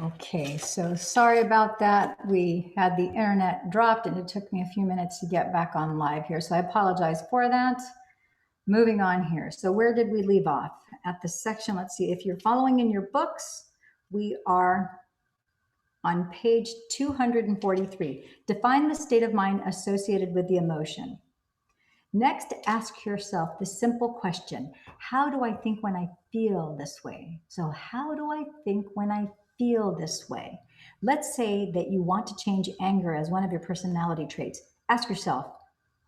Okay, so sorry about that. We had the internet dropped and it took me a few minutes to get back on live here. So I apologize for that. Moving on here. So where did we leave off? At the section, let's see, if you're following in your books, we are on page 243. Define the state of mind associated with the emotion. Next, ask yourself the simple question, how do I think when I feel this way? So how do I think when I feel this way? Let's say that you want to change anger as one of your personality traits. Ask yourself,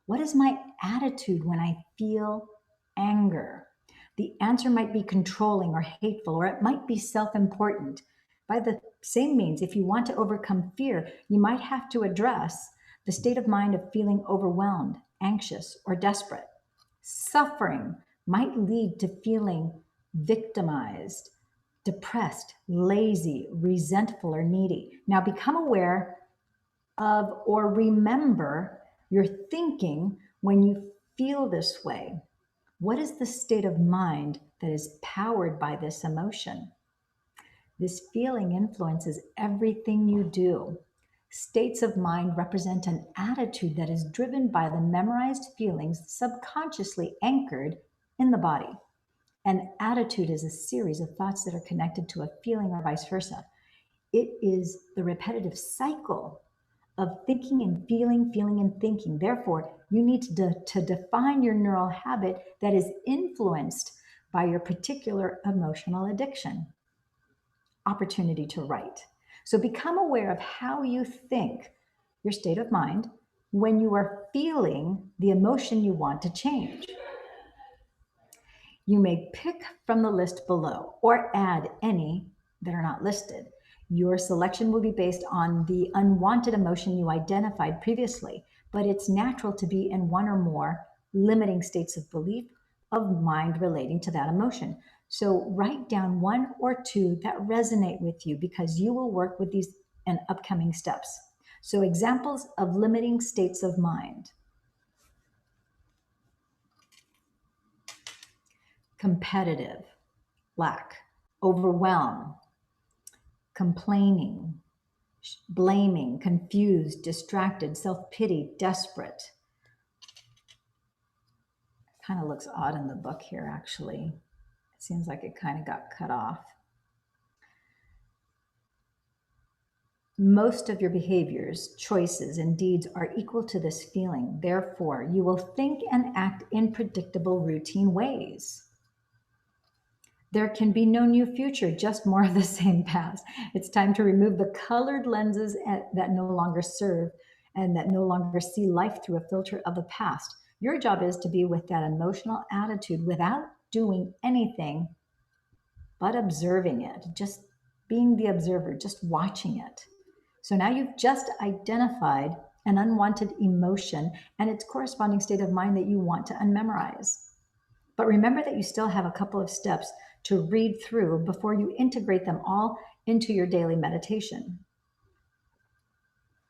what is my attitude when I feel anger? The answer might be controlling or hateful, or it might be self-important. By the same means, if you want to overcome fear, you might have to address the state of mind of feeling overwhelmed, anxious, or desperate. Suffering might lead to feeling victimized, depressed, lazy, resentful, or needy. Now become aware of or remember your thinking when you feel this way. What is the state of mind that is powered by this emotion? This feeling influences everything you do. States of mind represent an attitude that is driven by the memorized feelings subconsciously anchored in the body. An attitude is a series of thoughts that are connected to a feeling or vice versa. It is the repetitive cycle of thinking and feeling, feeling and thinking. Therefore, you need to define your neural habit that is influenced by your particular emotional addiction. Opportunity to write. So become aware of how you think, your state of mind, when you are feeling the emotion you want to change. You may pick from the list below or add any that are not listed. Your selection will be based on the unwanted emotion you identified previously, but it's natural to be in one or more limiting states of belief of mind relating to that emotion. So write down one or two that resonate with you because you will work with these in upcoming steps. So examples of limiting states of mind. Competitive, lack, overwhelm, complaining, blaming, confused, distracted, self-pity, desperate. Kind of looks odd in the book here, actually. It seems like it kind of got cut off. Most of your behaviors, choices, and deeds are equal to this feeling. Therefore, you will think and act in predictable, routine ways. There can be no new future, just more of the same past. It's time to remove the colored lenses that no longer serve and that no longer see life through a filter of the past. Your job is to be with that emotional attitude without doing anything but observing it, just being the observer, just watching it. So now you've just identified an unwanted emotion and its corresponding state of mind that you want to unmemorize. But remember that you still have a couple of steps to read through before you integrate them all into your daily meditation.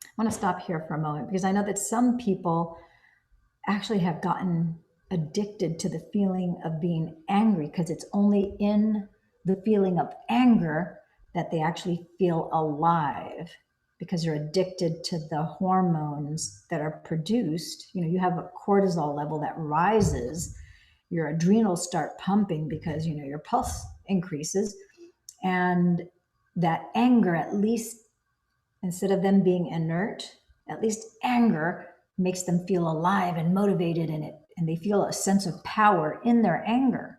I want to stop here for a moment because I know that some people actually have gotten addicted to the feeling of being angry because it's only in the feeling of anger that they actually feel alive because they're addicted to the hormones that are produced. You know, you have a cortisol level that rises, your adrenals start pumping because, you know, your pulse increases, and that anger, at least instead of them being inert, at least anger makes them feel alive and motivated in it, and they feel a sense of power in their anger.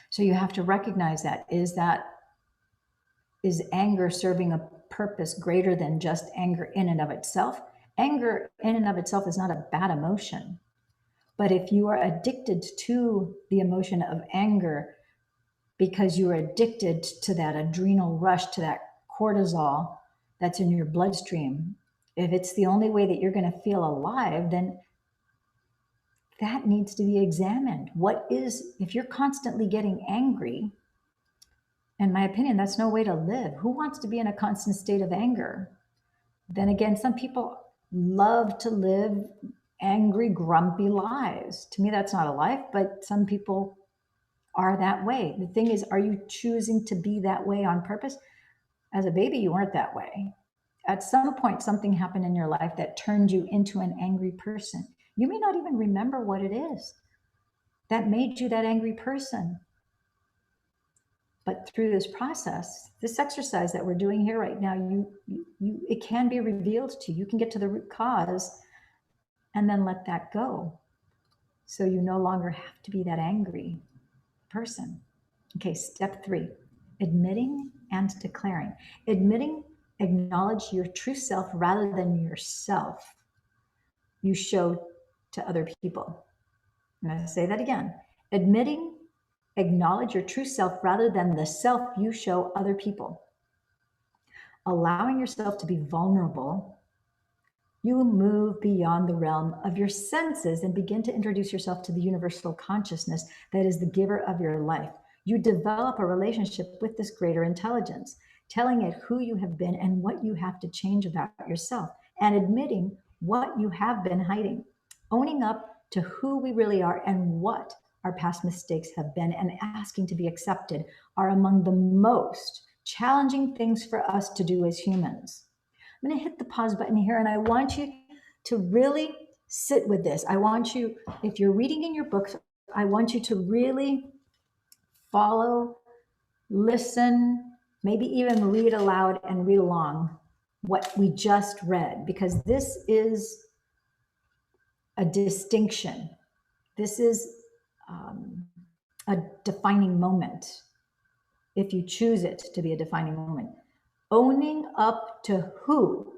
So you have to recognize that is anger serving a purpose greater than just anger in and of itself? Anger in and of itself is not a bad emotion. But if you are addicted to the emotion of anger because you are addicted to that adrenal rush, to that cortisol that's in your bloodstream, if it's the only way that you're going to feel alive, then that needs to be examined. What is, if you're constantly getting angry, in my opinion, that's no way to live. Who wants to be in a constant state of anger? Then again, some people love to live angry, grumpy lives. To me, that's not a life, but some people are that way. The thing is, are you choosing to be that way on purpose? As a baby, you weren't that way. At some point, something happened in your life that turned you into an angry person. You may not even remember what it is that made you that angry person. But through this process, this exercise that we're doing here right now, it can be revealed to you. You can get to the root cause and then let that go. So you no longer have to be that angry person. Okay, step 3, admitting and declaring. Admitting, acknowledge your true self rather than yourself you show to other people. I'm going to say that again. Admitting, acknowledge your true self rather than the self you show other people. Allowing yourself to be vulnerable, you move beyond the realm of your senses and begin to introduce yourself to the universal consciousness that is the giver of your life. You develop a relationship with this greater intelligence, telling it who you have been and what you have to change about yourself, and admitting what you have been hiding, owning up to who we really are and what our past mistakes have been, and asking to be accepted are among the most challenging things for us to do as humans. I'm going to hit the pause button here, and I want you to really sit with this. I want you, if you're reading in your books, I want you to really follow, listen, maybe even read aloud and read along what we just read, because this is a distinction. This is a defining moment, if you choose it to be a defining moment. Owning up to who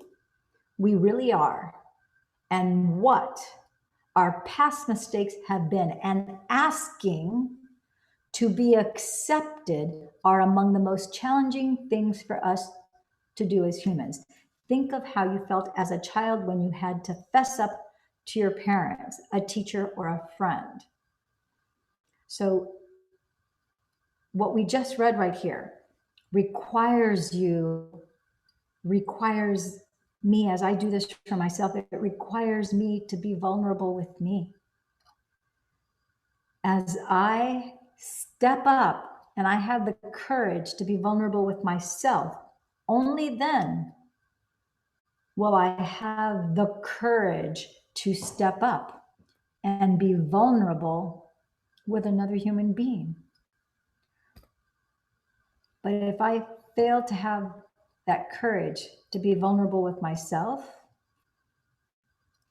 we really are and what our past mistakes have been, and asking to be accepted are among the most challenging things for us to do as humans. Think of how you felt as a child when you had to fess up to your parents, a teacher, or a friend. So what we just read right here requires me, as I do this for myself, it requires me to be vulnerable with me. As I step up and I have the courage to be vulnerable with myself, only then will I have the courage to step up and be vulnerable with another human being. But if I fail to have that courage to be vulnerable with myself,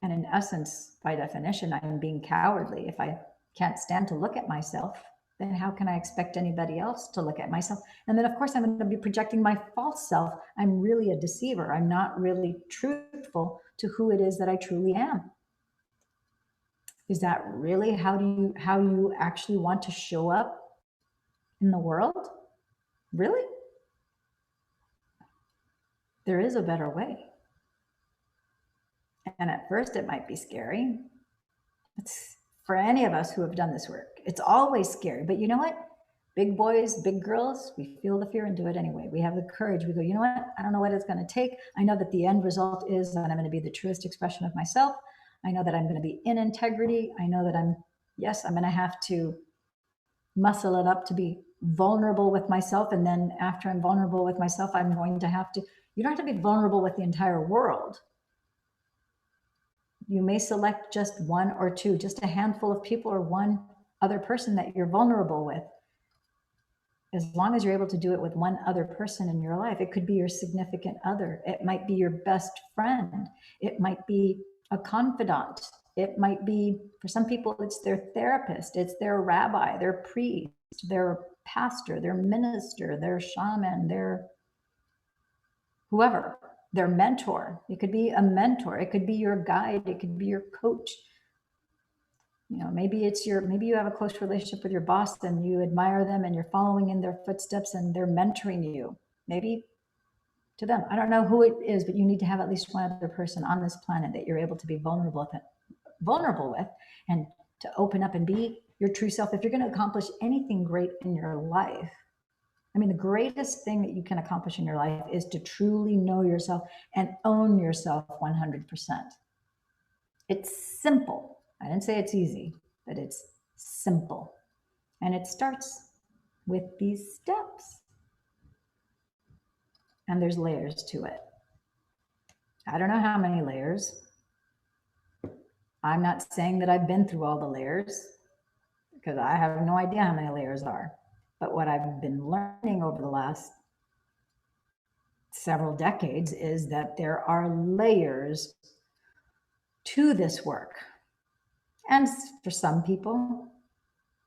and in essence, by definition, I'm being cowardly. If I can't stand to look at myself, then how can I expect anybody else to look at myself? And then, of course, I'm going to be projecting my false self. I'm really a deceiver. I'm not really truthful to who it is that I truly am. Is that really how you actually want to show up in the world? Really? There is a better way. And at first it might be scary. It's for any of us who have done this work. It's always scary, but you know what? Big boys, big girls, we feel the fear and do it anyway. We have the courage. We go, you know what? I don't know what it's going to take. I know that the end result is that I'm going to be the truest expression of myself. I know that I'm going to be in integrity. I know that I'm going to have to muscle it up to be vulnerable with myself. And then after I'm vulnerable with myself, I'm going to have to, you don't have to be vulnerable with the entire world. You may select just one or two, just a handful of people or one other person that you're vulnerable with. As long as you're able to do it with one other person in your life, it could be your significant other. It might be your best friend. It might be a confidant. It might be, for some people, it's their therapist, it's their rabbi, their priest, their pastor, their minister, their shaman, their whoever, their mentor. It could be a mentor. It could be your guide. It could be your coach. You know, maybe you have a close relationship with your boss and you admire them and you're following in their footsteps and they're mentoring you. Maybe to them. I don't know who it is, but you need to have at least one other person on this planet that you're able to be vulnerable with and to open up and be your true self. If you're going to accomplish anything great in your life, I mean, the greatest thing that you can accomplish in your life is to truly know yourself and own yourself 100%. It's simple. I didn't say it's easy, but it's simple. And it starts with these steps. And there's layers to it. I don't know how many layers. I'm not saying that I've been through all the layers because I have no idea how many layers are. But what I've been learning over the last several decades is that there are layers to this work. And for some people,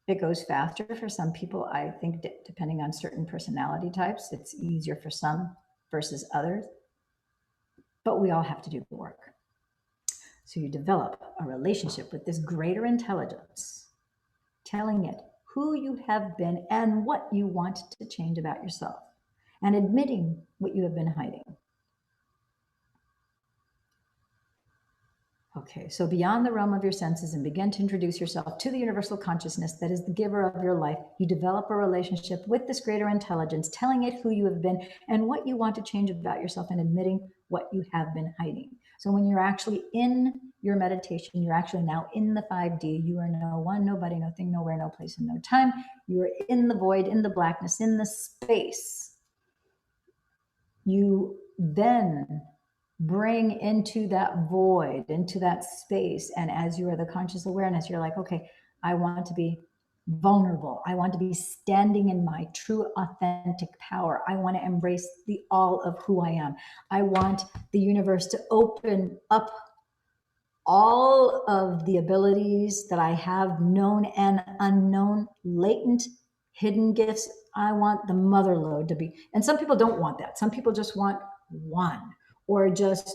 it goes faster. For some people, I think depending on certain personality types, it's easier for some versus others. But we all have to do the work. So you develop a relationship with this greater intelligence, telling it who you have been and what you want to change about yourself, and admitting what you have been hiding. Okay, so beyond the realm of your senses and begin to introduce yourself to the universal consciousness that is the giver of your life. You develop a relationship with this greater intelligence, telling it who you have been and what you want to change about yourself and admitting what you have been hiding. So when you're actually in your meditation, you're actually now in the 5D. You are no one, nobody, no thing, nowhere, no place, and no time. You are in the void, in the blackness, in the space. You then bring into that void, into that space. And as you are the conscious awareness, you're like, okay, I want to be vulnerable. I want to be standing in my true, authentic power. I want to embrace the all of who I am. I want the universe to open up all of the abilities that I have, known and unknown, latent, hidden gifts. I want the mother lode to be, and some people don't want that. Some people just want one or just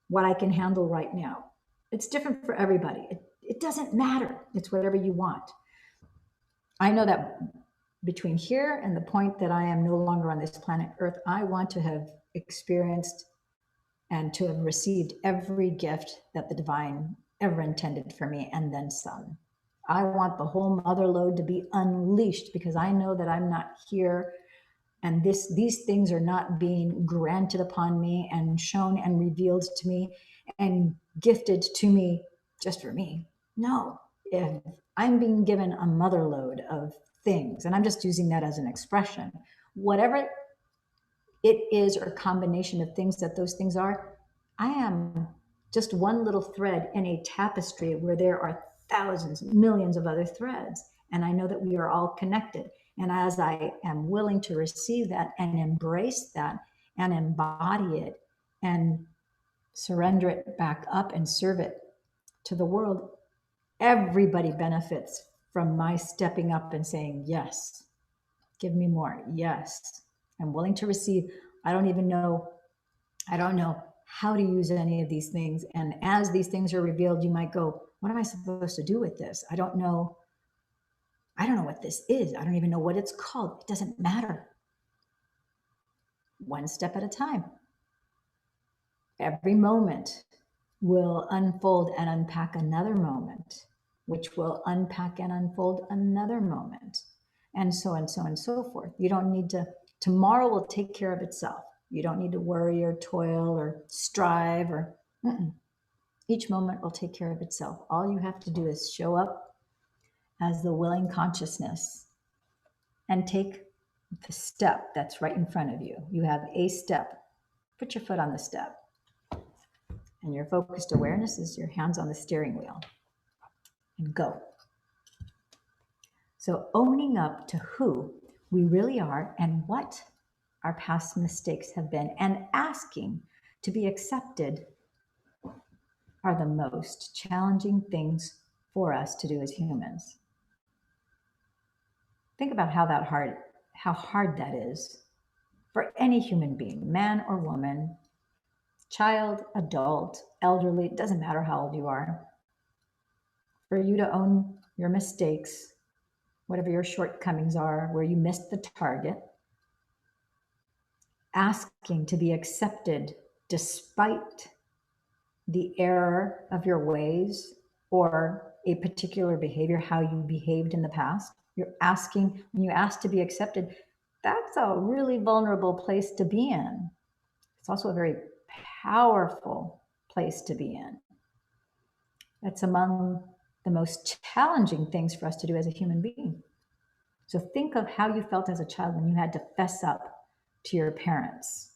what I can handle right now. It's different for everybody. It doesn't matter. It's whatever you want. I know that between here and the point that I am no longer on this planet Earth, I want to have experienced and to have received every gift that the divine ever intended for me and then some. I want the whole mother lode to be unleashed because I know that I'm not here and these things are not being granted upon me and shown and revealed to me and gifted to me just for me. No, if I'm being given a mother lode of things, and I'm just using that as an expression, whatever it is or a combination of things that those things are, I am just one little thread in a tapestry where there are thousands, millions of other threads. And I know that we are all connected. And as I am willing to receive that and embrace that and embody it and surrender it back up and serve it to the world, everybody benefits from my stepping up and saying, yes, give me more. Yes, I'm willing to receive. I don't know how to use any of these things. And as these things are revealed, you might go, what am I supposed to do with this? I don't know what this is. I don't even know what it's called. It doesn't matter. One step at a time. Every moment will unfold and unpack another moment, which will unpack and unfold another moment, and so and so and so forth. You don't need to, tomorrow will take care of itself. You don't need to worry or toil or strive or, each moment will take care of itself. All you have to do is show up as the willing consciousness and take the step that's right in front of you. You have a step. Put your foot on the step. And your focused awareness is your hands on the steering wheel. And go. So owning up to who we really are and what our past mistakes have been and asking to be accepted are the most challenging things for us to do as humans. Think about how hard that is for any human being, man or woman, child, adult, elderly, it doesn't matter how old you are, for you to own your mistakes, whatever your shortcomings are, where you missed the target, asking to be accepted despite the error of your ways or a particular behavior, how you behaved in the past. You're asking, when you ask to be accepted, that's a really vulnerable place to be in. It's also a very powerful place to be in. That's among the most challenging things for us to do as a human being. So think of how you felt as a child when you had to fess up to your parents,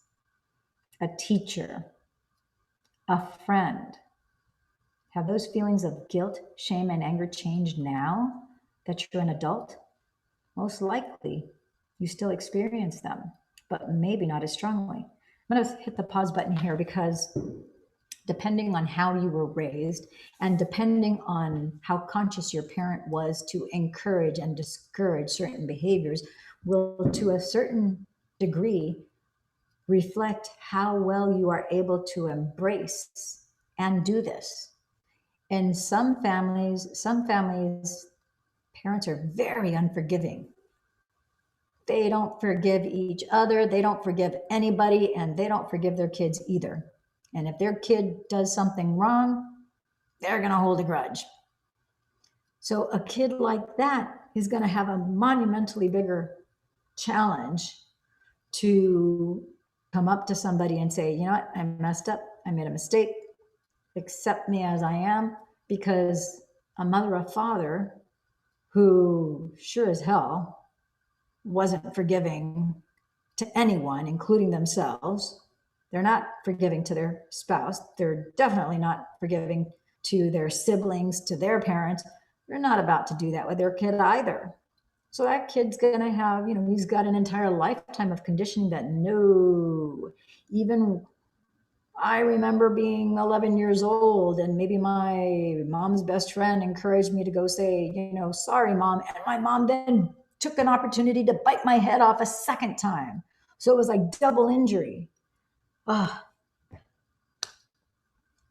a teacher, a friend. Have those feelings of guilt, shame, and anger changed now that you're an adult? Most likely, you still experience them, but maybe not as strongly. I'm going to hit the pause button here because depending on how you were raised and depending on how conscious your parent was to encourage and discourage certain behaviors, will to a certain degree reflect how well you are able to embrace and do this. In some families, parents are very unforgiving. They don't forgive each other, they don't forgive anybody, and they don't forgive their kids either. And if their kid does something wrong, they're going to hold a grudge. So a kid like that is going to have a monumentally bigger challenge to come up to somebody and say, you know what, I messed up, I made a mistake, accept me as I am, because a mother or father who sure as hell wasn't forgiving to anyone, including themselves. They're not forgiving to their spouse. They're definitely not forgiving to their siblings, to their parents. They're not about to do that with their kid either. So that kid's going to have, he's got an entire lifetime of conditioning that no, even I remember being 11 years old and maybe my mom's best friend encouraged me to go say, sorry, mom. And my mom then took an opportunity to bite my head off a second time. So it was like double injury. Ugh.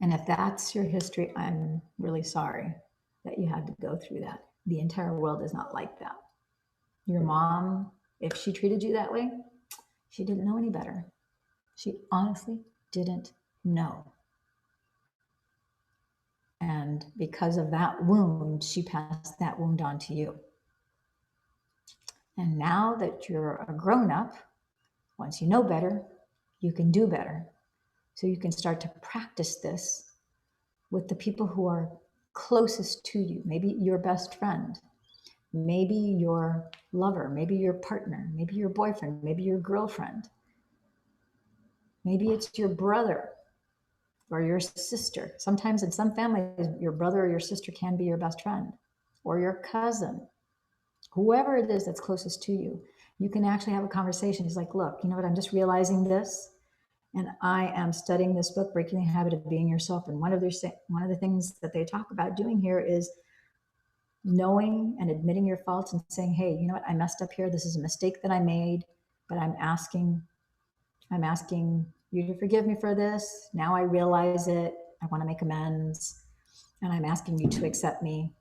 And if that's your history, I'm really sorry that you had to go through that. The entire world is not like that. Your mom, if she treated you that way, she didn't know any better. She honestly didn't know. And because of that wound, she passed that wound on to you. And now that you're a grown up, once you know better, you can do better. So you can start to practice this with the people who are closest to you. Maybe your best friend, maybe your lover, maybe your partner, maybe your boyfriend, maybe your girlfriend. Maybe it's your brother or your sister. Sometimes in some families, your brother or your sister can be your best friend, or your cousin. Whoever it is that's closest to you, you can actually have a conversation. He's like, look, you know what, I'm just realizing this, and I am studying this book, Breaking the Habit of Being Yourself. And one of the things that they talk about doing here is knowing and admitting your faults and saying, hey, you know what, I messed up here. This is a mistake that I made, but I'm asking you to forgive me for this. Now I realize it. I want to make amends. And I'm asking you to accept me,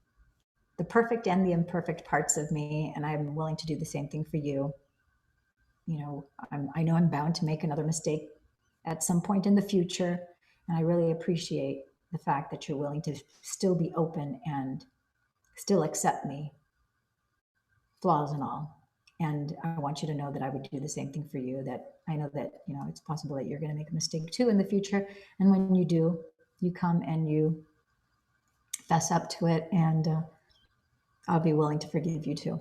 the perfect and the imperfect parts of me. And I'm willing to do the same thing for you. I know I'm bound to make another mistake at some point in the future. And I really appreciate the fact that you're willing to still be open and still accept me, flaws and all. And I want you to know that I would do the same thing for you, that I know that, it's possible that you're going to make a mistake too in the future. And when you do, you come and you fess up to it, and I'll be willing to forgive you too.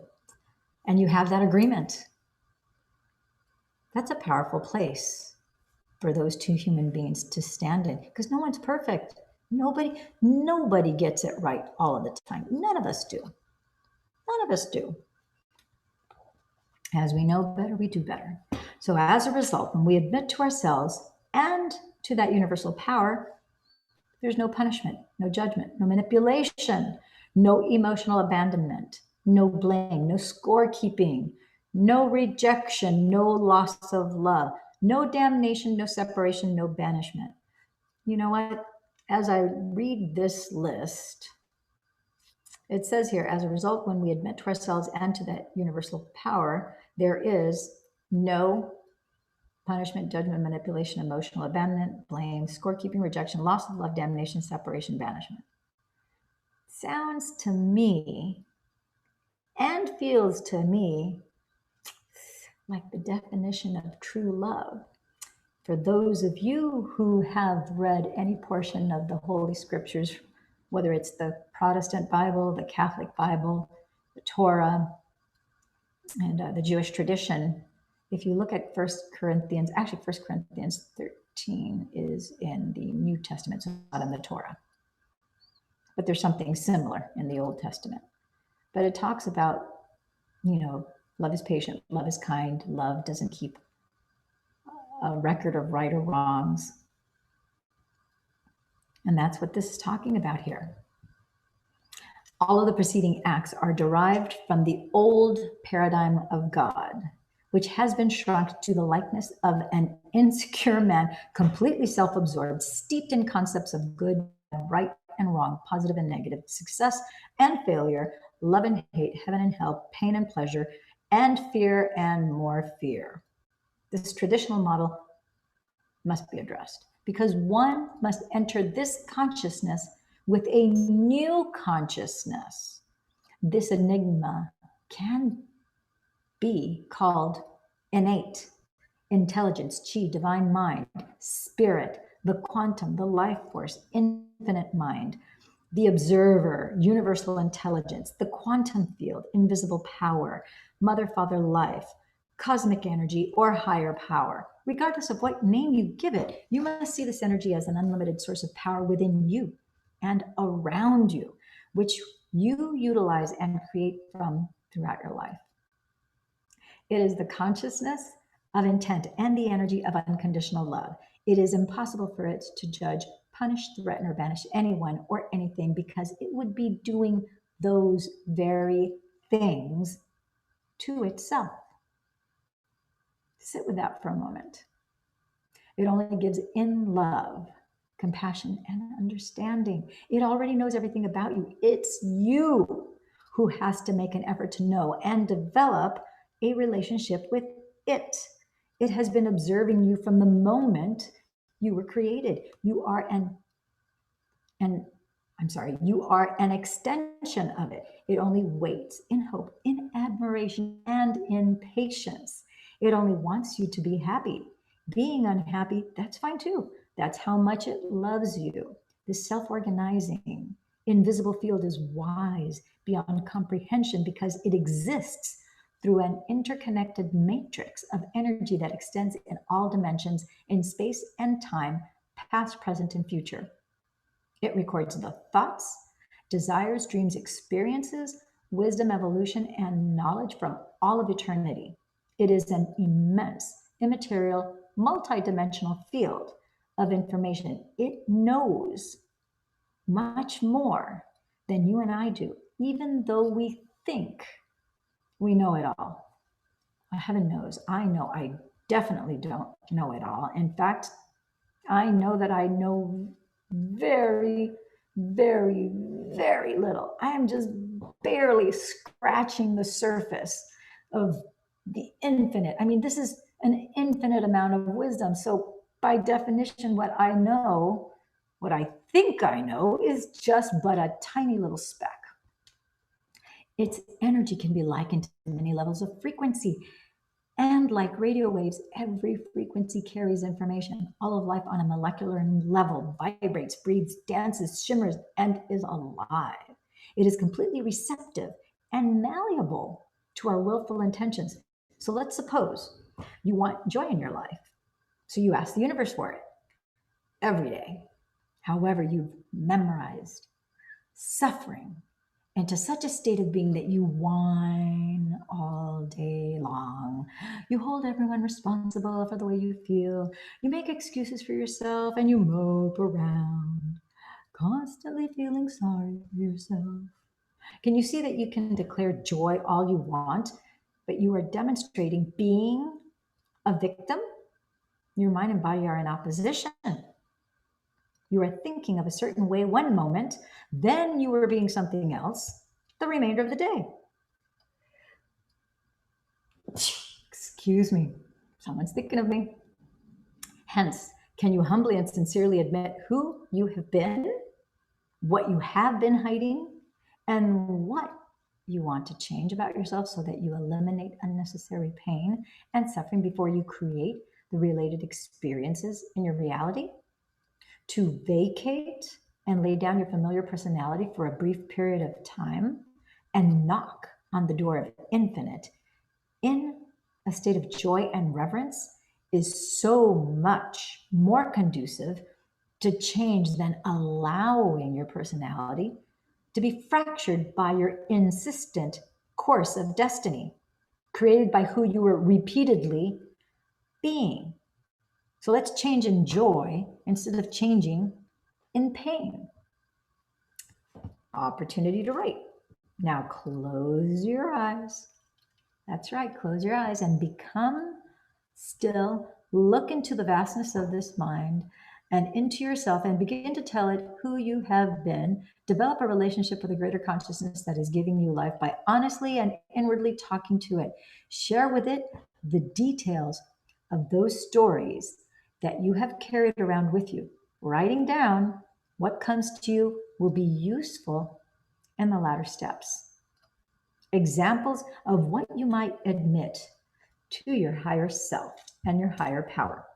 And you have that agreement. That's a powerful place for those two human beings to stand in, because no one's perfect. Nobody gets it right all of the time. None of us do. None of us do. As we know better, we do better. So as a result, when we admit to ourselves and to that universal power, there's no punishment, no judgment, no manipulation, no emotional abandonment, no blame, no scorekeeping, no rejection, no loss of love, no damnation, no separation, no banishment. You know what? As I read this list, it says here, as a result, when we admit to ourselves and to that universal power, there is no punishment, judgment, manipulation, emotional abandonment, blame, scorekeeping, rejection, loss of love, damnation, separation, banishment. Sounds to me and feels to me like the definition of true love. For those of you who have read any portion of the Holy Scriptures, whether it's the Protestant Bible, the Catholic Bible, the Torah, And the Jewish tradition, if you look at First Corinthians 13 is in the New Testament, so not in the Torah. But there's something similar in the Old Testament. But it talks about, love is patient, love is kind, love doesn't keep a record of right or wrongs. And that's what this is talking about here. All of the preceding acts are derived from the old paradigm of God, which has been shrunk to the likeness of an insecure man, completely self-absorbed, steeped in concepts of good, right and wrong, positive and negative, success and failure, love and hate, heaven and hell, pain and pleasure, and fear and more fear. This traditional model must be addressed because one must enter this consciousness with a new consciousness. This enigma can be called innate intelligence, chi, divine mind, spirit, the quantum, the life force, infinite mind, the observer, universal intelligence, the quantum field, invisible power, mother, father, life, cosmic energy, or higher power. Regardless of what name you give it, you must see this energy as an unlimited source of power within you and around you, which you utilize and create from throughout your life. It is the consciousness of intent and the energy of unconditional love. It is impossible for it to judge, punish, threaten, or banish anyone or anything because it would be doing those very things to itself. Sit with that for a moment. It only gives in love, compassion, and understanding. It already knows everything about you. It's you who has to make an effort to know and develop a relationship with it. It has been observing you from the moment you were created. You are you are an extension of it. It only waits in hope, in admiration, and in patience. It only wants you to be happy. Being unhappy, that's fine too. That's how much it loves you. This self-organizing, invisible field is wise beyond comprehension because it exists through an interconnected matrix of energy that extends in all dimensions in space and time, past, present, and future. It records the thoughts, desires, dreams, experiences, wisdom, evolution, and knowledge from all of eternity. It is an immense, immaterial, multidimensional field of information. It knows much more than you and I do, even though we think we know it all. Heaven knows, I know I definitely don't know it all. In fact, I know that I know very, very, very little. I am just barely scratching the surface of the infinite. I mean, this is an infinite amount of wisdom. So by definition, what I know, what I think I know, is just but a tiny little speck. Its energy can be likened to many levels of frequency. And like radio waves, every frequency carries information. All of life on a molecular level vibrates, breathes, dances, shimmers, and is alive. It is completely receptive and malleable to our willful intentions. So let's suppose you want joy in your life. So you ask the universe for it every day. However, you've memorized suffering into such a state of being that you whine all day long. You hold everyone responsible for the way you feel. You make excuses for yourself and you mope around, constantly feeling sorry for yourself. Can you see that you can declare joy all you want, but you are demonstrating being a victim? Your mind and body are in opposition. You are thinking of a certain way one moment, then you are being something else the remainder of the day. Excuse me, someone's thinking of me. Hence, can you humbly and sincerely admit who you have been, what you have been hiding, and what you want to change about yourself so that you eliminate unnecessary pain and suffering before you create the related experiences in your reality? To vacate and lay down your familiar personality for a brief period of time and knock on the door of infinite in a state of joy and reverence is so much more conducive to change than allowing your personality to be fractured by your insistent course of destiny, created by who you were repeatedly being. So let's change in joy instead of changing in pain. Opportunity to write. Now close your eyes. That's right, close your eyes and become still. Look into the vastness of this mind and into yourself and begin to tell it who you have been. Develop a relationship with a greater consciousness that is giving you life by honestly and inwardly talking to it. Share with it the details of those stories that you have carried around with you. Writing down what comes to you will be useful in the latter steps. Examples of what you might admit to your higher self and your higher power.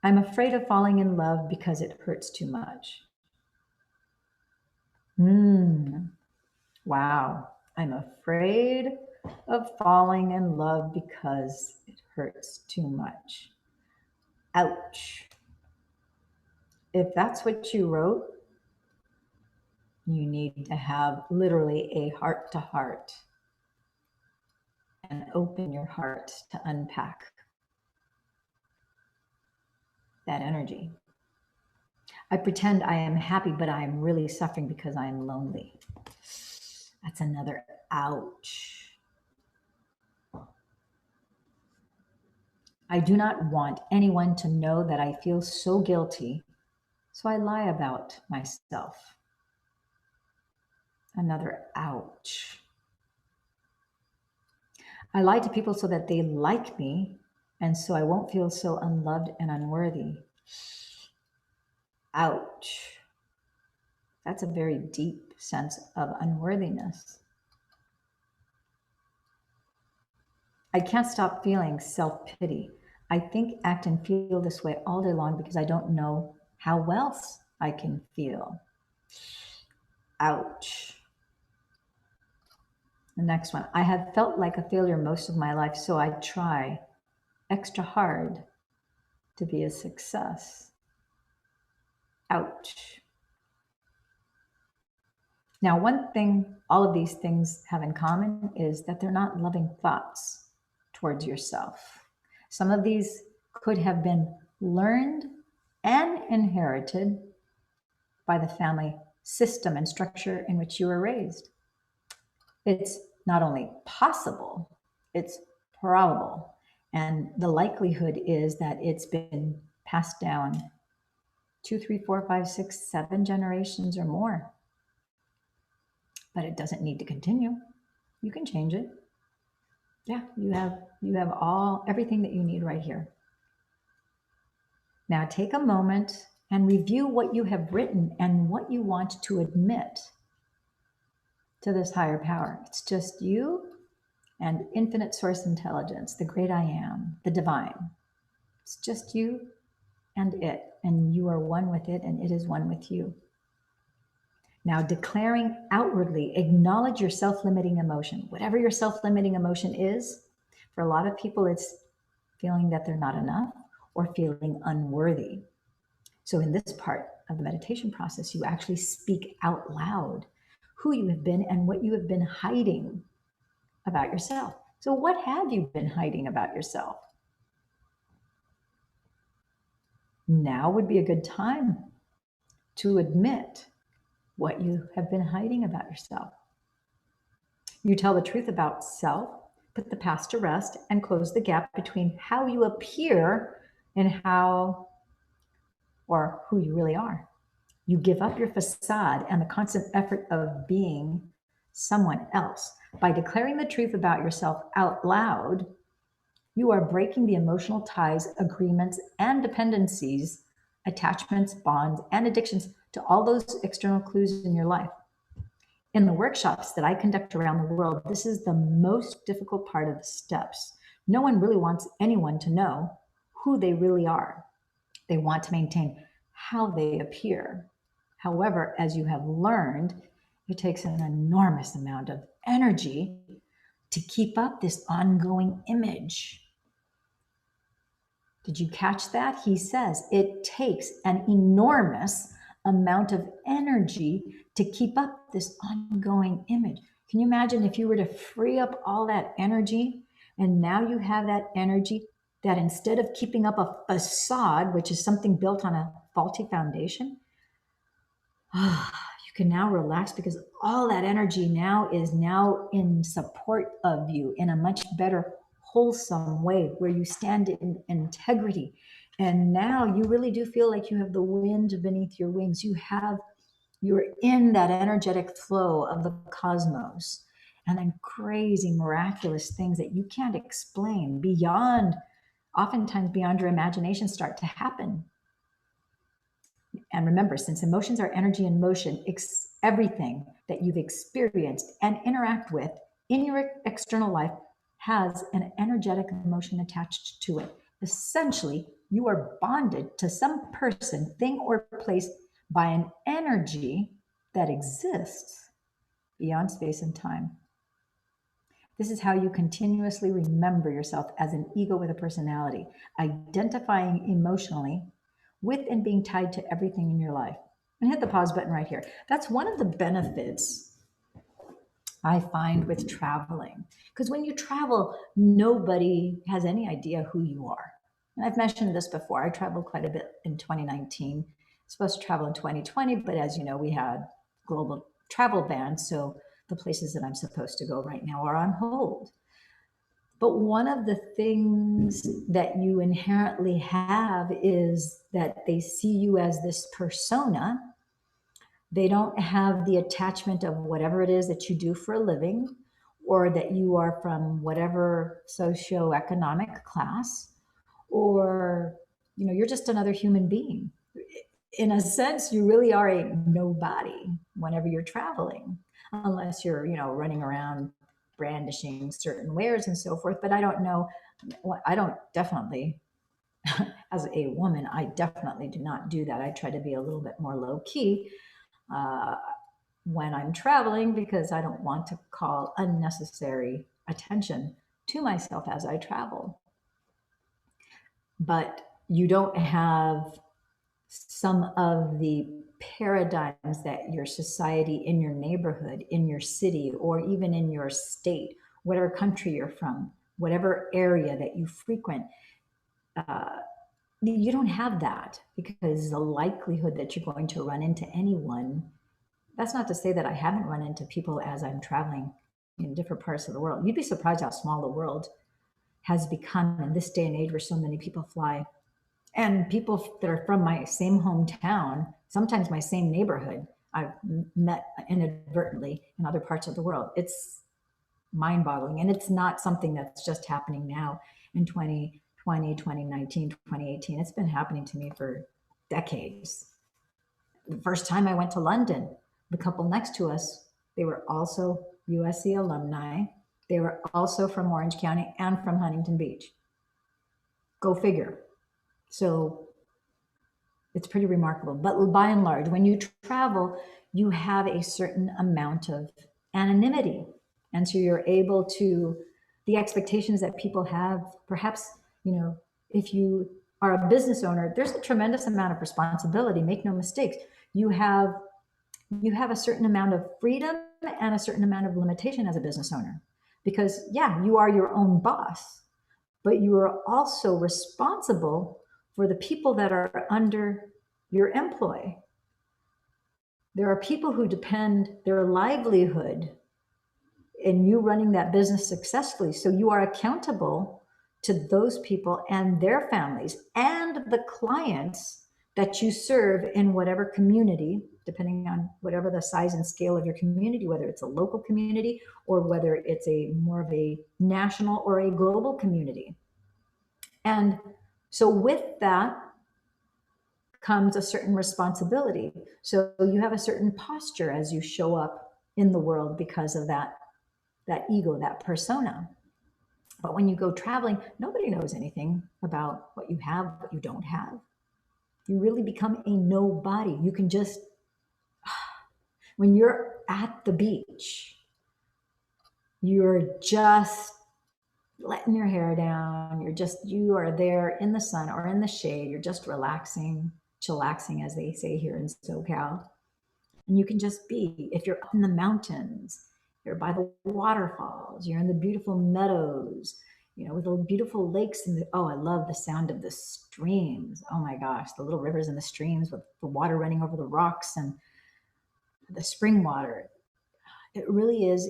I'm afraid of falling in love because it hurts too much. Wow. I'm afraid of falling in love because it hurts too much. Ouch. If that's what you wrote, you need to have literally a heart to heart and open your heart to unpack that energy. I pretend I am happy, but I am really suffering because I am lonely. That's another ouch. I do not want anyone to know that I feel so guilty, so I lie about myself. Another ouch. I lie to people so that they like me, and so I won't feel so unloved and unworthy. Ouch. That's a very deep sense of unworthiness. I can't stop feeling self-pity. I think, act, and feel this way all day long because I don't know how else I can feel. Ouch. The next one. I have felt like a failure most of my life, so I try extra hard to be a success. Ouch. Now, one thing all of these things have in common is that they're not loving thoughts towards yourself. Some of these could have been learned and inherited by the family system and structure in which you were raised. It's not only possible, it's probable. And the likelihood is that it's been passed down 2, 3, 4, 5, 6, 7 generations or more. But it doesn't need to continue. You can change it. Yeah, you have everything that you need right here. Now take a moment and review what you have written and what you want to admit to this higher power. It's just you and infinite source intelligence, the great I am, the divine. It's just you and it, and you are one with it, and it is one with you. Now, declaring outwardly, acknowledge your self-limiting emotion. Whatever your self-limiting emotion is, for a lot of people, it's feeling that they're not enough or feeling unworthy. So in this part of the meditation process, you actually speak out loud who you have been and what you have been hiding about yourself. So what have you been hiding about yourself? Now would be a good time to admit what you have been hiding about yourself. You tell the truth about self, put the past to rest, and close the gap between how you appear and how or who you really are. You give up your facade and the constant effort of being someone else. By declaring the truth about yourself out loud, you are breaking the emotional ties, agreements, and dependencies, attachments, bonds, and addictions to all those external clues in your life. In the workshops that I conduct around the world, this is the most difficult part of the steps. No one really wants anyone to know who they really are. They want to maintain how they appear. However, as you have learned, it takes an enormous amount of energy to keep up this ongoing image. Did you catch that? He says it takes an enormous amount of energy to keep up this ongoing image. Can you imagine if you were to free up all that energy and now you have that energy that instead of keeping up a facade, which is something built on a faulty foundation, you can now relax because all that energy now is now in support of you in a much better, wholesome way where you stand in integrity. And now you really do feel like you have the wind beneath your wings. You're in that energetic flow of the cosmos. And then crazy, miraculous things that you can't explain oftentimes beyond your imagination start to happen. And remember, since emotions are energy in motion, everything that you've experienced and interact with in your external life has an energetic emotion attached to it. Essentially, you are bonded to some person, thing, or place by an energy that exists beyond space and time. This is how you continuously remember yourself as an ego with a personality, identifying emotionally with and being tied to everything in your life. And hit the pause button right here. That's one of the benefits I find with traveling. Because when you travel, nobody has any idea who you are. And I've mentioned this before. I traveled quite a bit in 2019. Supposed to travel in 2020, but as you know, we had global travel bans. So the places that I'm supposed to go right now are on hold. But one of the things that you inherently have is that they see you as this persona. They don't have the attachment of whatever it is that you do for a living or that you are from whatever socioeconomic class or you're just another human being. In a sense, you really are a nobody whenever you're traveling, unless you're running around brandishing certain wares and so forth. But I don't definitely, as a woman, I definitely do not do that. I try to be a little bit more low key when I'm traveling because I don't want to call unnecessary attention to myself as I travel. But you don't have some of the paradigms that your society in your neighborhood, in your city, or even in your state, whatever country you're from, whatever area that you frequent, you don't have that because the likelihood that you're going to run into anyone, that's not to say that I haven't run into people as I'm traveling in different parts of the world. You'd be surprised how small the world has become in this day and age where so many people fly. And people that are from my same hometown, sometimes my same neighborhood, I've met inadvertently in other parts of the world. It's mind-boggling. And it's not something that's just happening now in 2020, 2019, 2018. It's been happening to me for decades. The first time I went to London, the couple next to us, they were also USC alumni. They were also from Orange County and from Huntington Beach. Go figure. So it's pretty remarkable. But by and large, when you travel, you have a certain amount of anonymity. And so you're able to, the expectations that people have, perhaps, if you are a business owner, there's a tremendous amount of responsibility. Make no mistakes. You have a certain amount of freedom and a certain amount of limitation as a business owner. Because, yeah, you are your own boss, but you are also responsible for the people that are under your employ. There are people who depend their livelihood in you running that business successfully. So you are accountable to those people and their families and the clients that you serve in whatever community, depending on whatever the size and scale of your community, whether it's a local community or whether it's a more of a national or a global community. And so with that comes a certain responsibility. So you have a certain posture as you show up in the world because of that ego, that persona. But when you go traveling, nobody knows anything about what you have, what you don't have. You really become a nobody. You can just, when you're at the beach, You're just letting your hair down. You are there in the sun or in the shade. You're just relaxing, chillaxing, as they say here in SoCal. And you can just be. If you're up in the mountains, you're by the waterfalls, you're in the beautiful meadows, with the beautiful lakes. Oh, I love the sound of the streams. Oh my gosh, the little rivers and the streams with the water running over the rocks and the spring water. It really is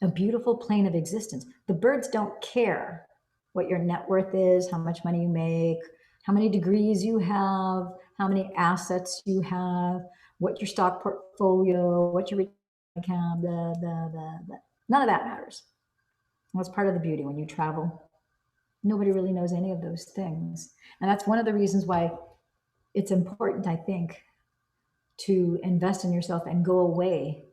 a beautiful plane of existence. The birds don't care what your net worth is, how much money you make, how many degrees you have, how many assets you have, what your stock portfolio, what your account, blah, blah, blah, blah. None of that matters. That's part of the beauty when you travel. Nobody really knows any of those things. And that's one of the reasons why it's important, I think, to invest in yourself and go away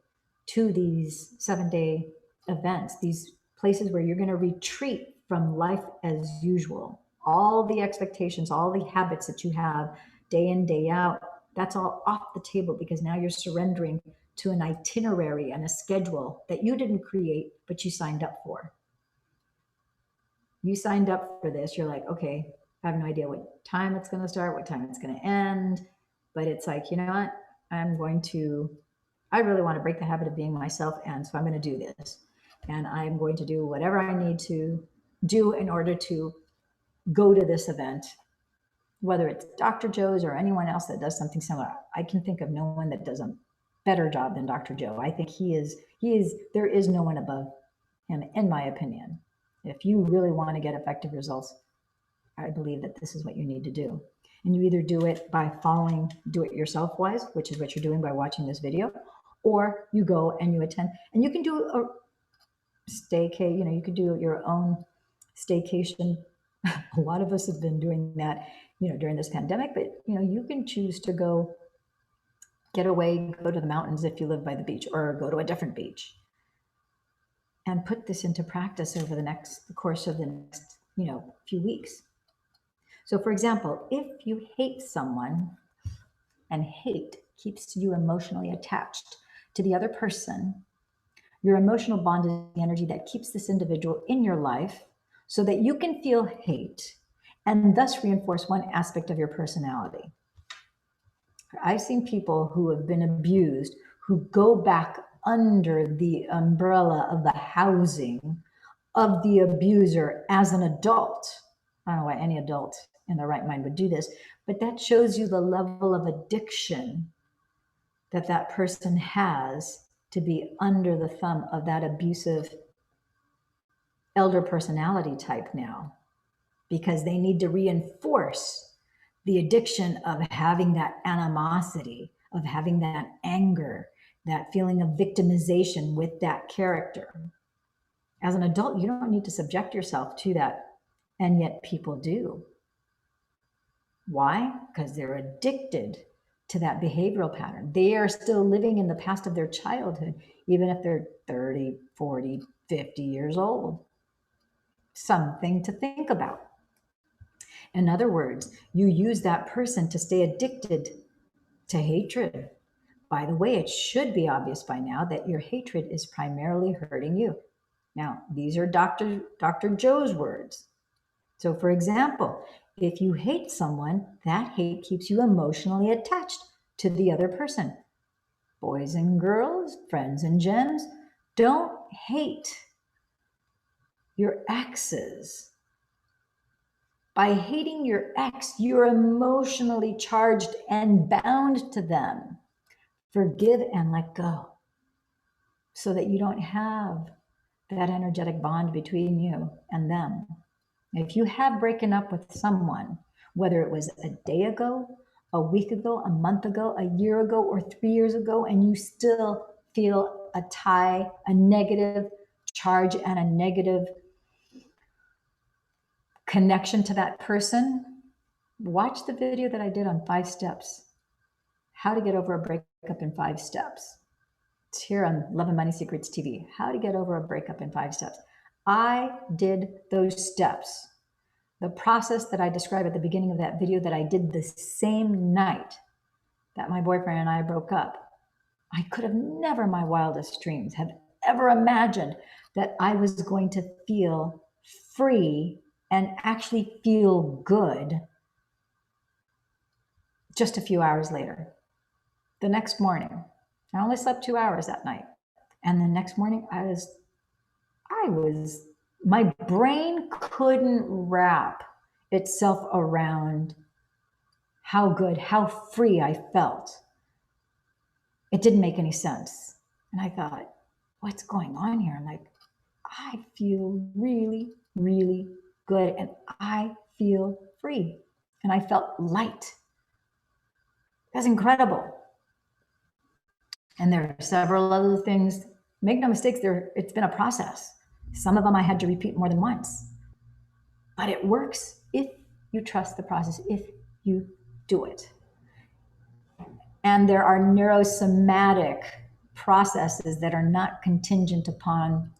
to these 7-day events, these places where you're going to retreat from life as usual. All the expectations, all the habits that you have day in, day out, that's all off the table because now you're surrendering to an itinerary and a schedule that you didn't create, but you signed up for. You signed up for this. You're like, okay, I have no idea what time it's going to start, what time it's going to end. But it's like, you know what? I really want to break the habit of being myself. And so I'm going to do this. And I'm going to do whatever I need to do in order to go to this event, whether it's Dr. Joe's or anyone else that does something similar. I can think of no one that does a better job than Dr. Joe. I think there is no one above him, in my opinion. If you really want to get effective results, I believe that this is what you need to do. And you either do it by following do-it-yourself wise, which is what you're doing by watching this video, or you go and you attend. And you can do a staycation, you could do your own staycation. A lot of us have been doing that, during this pandemic, but you can choose to go get away, go to the mountains if you live by the beach, or go to a different beach. And put this into practice over the course of the next, few weeks. So for example, if you hate someone, and hate keeps you emotionally attached to the other person, your emotional bond is the energy that keeps this individual in your life so that you can feel hate and thus reinforce one aspect of your personality. I've seen people who have been abused who go back under the umbrella of the housing of the abuser as an adult. I don't know why any adult in their right mind would do this, but that shows you the level of addiction that that person has to be under the thumb of that abusive elder personality type now, because they need to reinforce the addiction of having that animosity, of having that anger, that feeling of victimization with that character. As an adult, you don't need to subject yourself to that, and yet people do. Why? Because they're addicted to that behavioral pattern. They are still living in the past of their childhood, even if they're 30, 40, 50 years old. Something to think about. In other words, you use that person to stay addicted to hatred. By the way, it should be obvious by now that your hatred is primarily hurting you. Now, these are Dr. Joe's words. So for example, if you hate someone, that hate keeps you emotionally attached to the other person. Boys and girls, friends and gems, don't hate your exes. By hating your ex, you're emotionally charged and bound to them. Forgive and let go so that you don't have that energetic bond between you and them. If you have broken up with someone, whether it was a day ago, a week ago, a month ago, a year ago, or 3 years ago, and you still feel a tie, a negative charge, and a negative connection to that person, watch the video that I did on 5 steps. How to get over a breakup in 5 steps. It's here on Love and Money Secrets TV. How to get over a breakup in 5 steps. I did those steps. The process that I described at the beginning of that video that I did the same night that my boyfriend and I broke up. I could have never in my wildest dreams have ever imagined that I was going to feel free and actually feel good just a few hours later. The next morning, I only slept 2 hours that night. And the next morning, my brain couldn't wrap itself around how good, how free I felt. It didn't make any sense. And I thought, what's going on here? I'm like, I feel really, really good and I feel free. And I felt light. That's incredible. And there are several other things. Make no mistakes, it's been a process. Some of them I had to repeat more than once. But it works if you trust the process, if you do it. And there are neurosomatic processes that are not contingent upon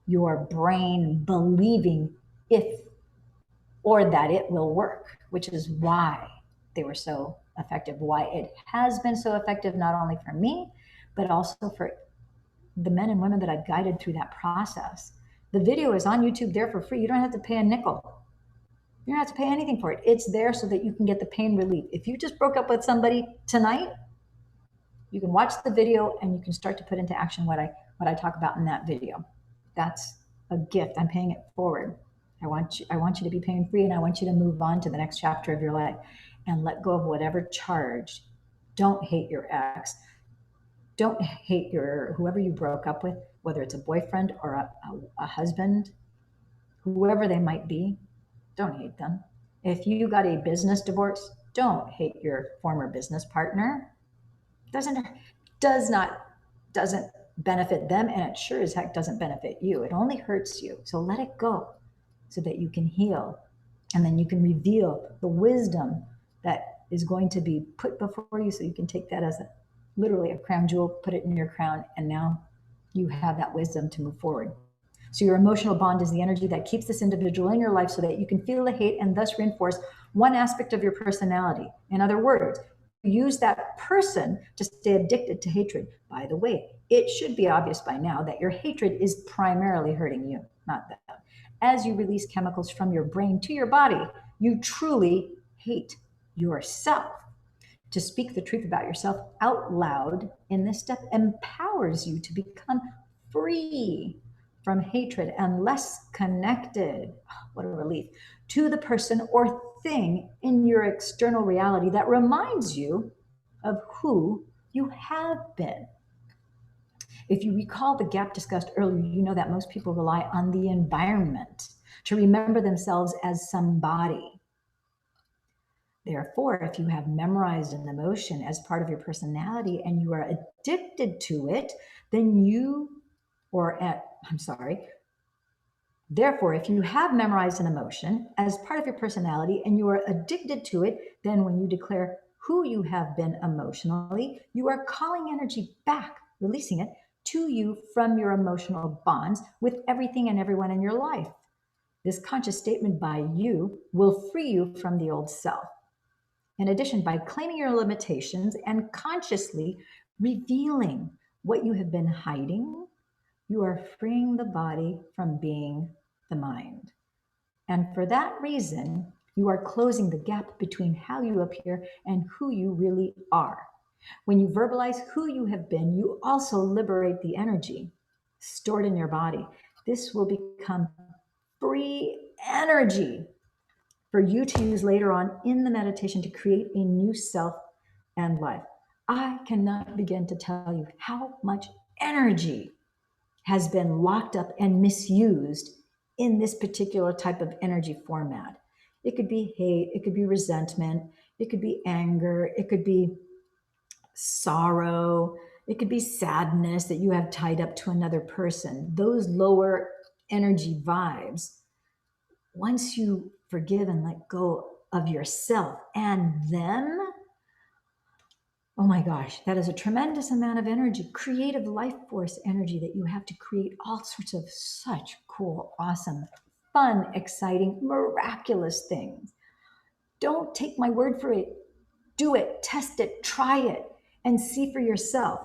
your brain believing if or that it will work, which is why they were so effective, why it has been so effective, not only for me, but also for the men and women that I've guided through that process. The video is on YouTube there for free. You don't have to pay a nickel. You don't have to pay anything for it. It's there so that you can get the pain relief. If you just broke up with somebody tonight, you can watch the video and you can start to put into action what I talk about in that video. That's a gift. I'm paying it forward. I want you to be pain free, and I want you to move on to the next chapter of your life and let go of whatever charge. Don't hate your ex. Don't hate whoever you broke up with, whether it's a boyfriend or a husband, whoever they might be. Don't hate them. If you got a business divorce, don't hate your former business partner. Doesn't benefit them, and it sure as heck doesn't benefit you. It only hurts you. So let it go so that you can heal, and then you can reveal the wisdom that is going to be put before you, so you can take that as literally a crown jewel, put it in your crown, and now you have that wisdom to move forward. So your emotional bond is the energy that keeps this individual in your life so that you can feel the hate and thus reinforce one aspect of your personality. In other words, use that person to stay addicted to hatred. By the way, it should be obvious by now that your hatred is primarily hurting you, not them. As you release chemicals from your brain to your body, you truly hate yourself. To speak the truth about yourself out loud in this step empowers you to become free from hatred and less connected, what a relief, to the person or thing in your external reality that reminds you of who you have been. If you recall the gap discussed earlier, you know that most people rely on the environment to remember themselves as somebody. Therefore, if you have memorized an emotion as part of your personality and you are addicted to it, Therefore, if you have memorized an emotion as part of your personality and you are addicted to it, then when you declare who you have been emotionally, you are calling energy back, releasing it to you from your emotional bonds with everything and everyone in your life. This conscious statement by you will free you from the old self. In addition, by claiming your limitations and consciously revealing what you have been hiding, you are freeing the body from being the mind. And for that reason, you are closing the gap between how you appear and who you really are. When you verbalize who you have been, you also liberate the energy stored in your body. This will become free energy for you to use later on in the meditation to create a new self and life. I cannot begin to tell you how much energy has been locked up and misused in this particular type of energy format. It could be hate, it could be resentment, it could be anger, it could be sorrow, it could be sadness that you have tied up to another person. Those lower energy vibes, once you forgive and let go of yourself and them, oh my gosh, that is a tremendous amount of energy, creative life force energy that you have to create all sorts of such cool, awesome, fun, exciting, miraculous things. Don't take my word for it. Do it, test it, try it, and see for yourself.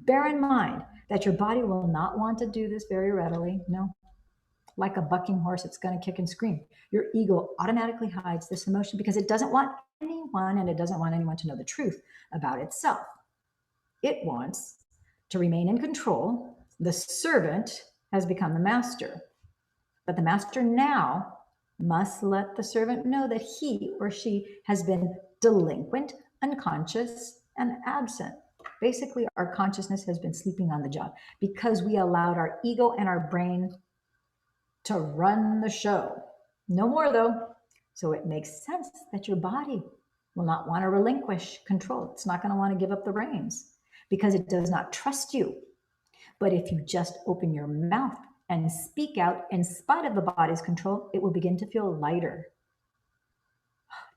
Bear in mind that your body will not want to do this very readily. No, like a bucking horse, it's going to kick and scream. Your ego automatically hides this emotion because it doesn't want anyone, and it doesn't want anyone to know the truth about itself. It wants to remain in control. The servant has become the master, but the master now must let the servant know that he or she has been delinquent, unconscious, and absent. Basically, our consciousness has been sleeping on the job because we allowed our ego and our brain to run the show. No more, though. So it makes sense that your body will not want to relinquish control. It's not going to want to give up the reins because it does not trust you. But if you just open your mouth and speak out in spite of the body's control, it will begin to feel lighter.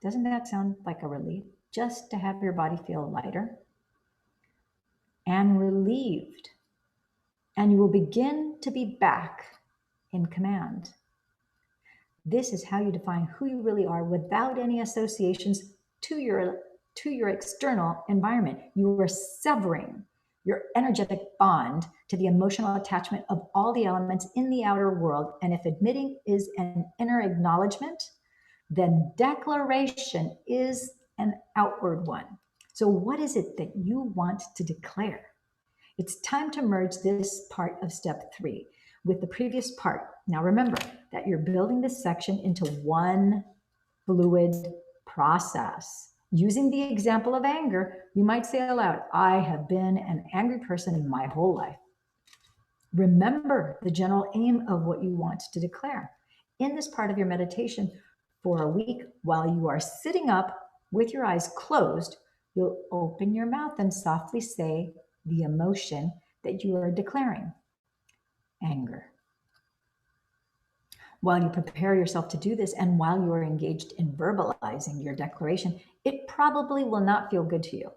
Doesn't that sound like a relief? Just to have your body feel lighter and relieved. And you will begin to be back in command. This is how you define who you really are without any associations to your external environment. You are severing your energetic bond to the emotional attachment of all the elements in the outer world. And if admitting is an inner acknowledgement, then declaration is an outward one. So what is it that you want to declare? It's time to merge this part of step 3 with the previous part. Now remember that you're building this section into one fluid process. Using the example of anger, you might say aloud, I have been an angry person my whole life. Remember the general aim of what you want to declare. In this part of your meditation, for a week, while you are sitting up with your eyes closed, you'll open your mouth and softly say the emotion that you are declaring. Anger. While you prepare yourself to do this, and while you are engaged in verbalizing your declaration, it probably will not feel good to you.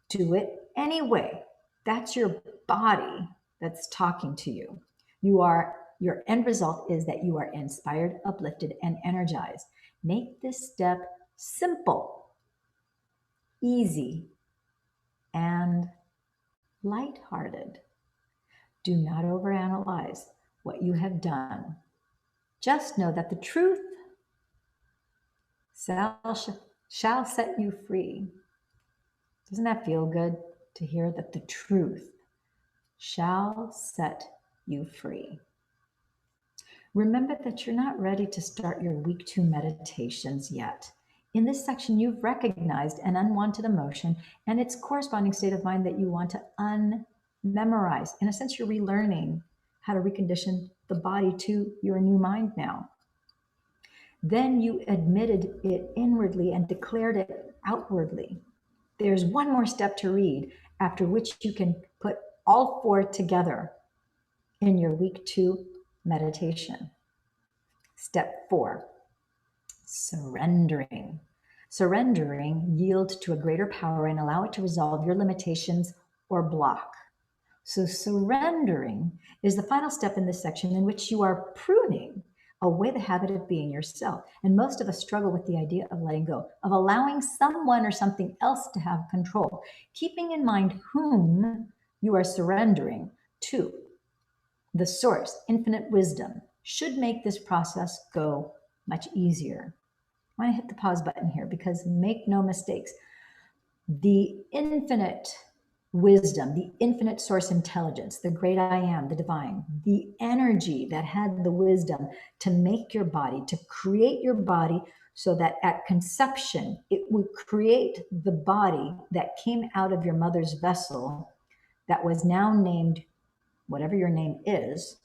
Do it anyway. That's your body that's talking to you. Your end result is that you are inspired, uplifted, and energized. Make this step simple, easy, and lighthearted. Do not overanalyze what you have done. Just know that the truth shall set you free. Doesn't that feel good to hear that the truth shall set you free? Remember that you're not ready to start your week 2 meditations yet. In this section, you've recognized an unwanted emotion and its corresponding state of mind that you want to unmemorize. In a sense, you're relearning how to recondition the body to your new mind now. Then you admitted it inwardly and declared it outwardly. There's one more step to read, after which you can put all 4 together in your week 2 meditation. Step 4, surrendering. Surrendering, yield to a greater power and allow it to resolve your limitations or block. So surrendering is the final step in this section in which you are pruning away the habit of being yourself. And most of us struggle with the idea of letting go, of allowing someone or something else to have control, keeping in mind whom you are surrendering to. The source, infinite wisdom, should make this process go much easier. I want to hit the pause button here because make no mistakes. The infinite wisdom, the infinite source intelligence, the great I am, the divine, the energy that had the wisdom to make your body, to create your body so that at conception, it would create the body that came out of your mother's vessel that was now named whatever your name is.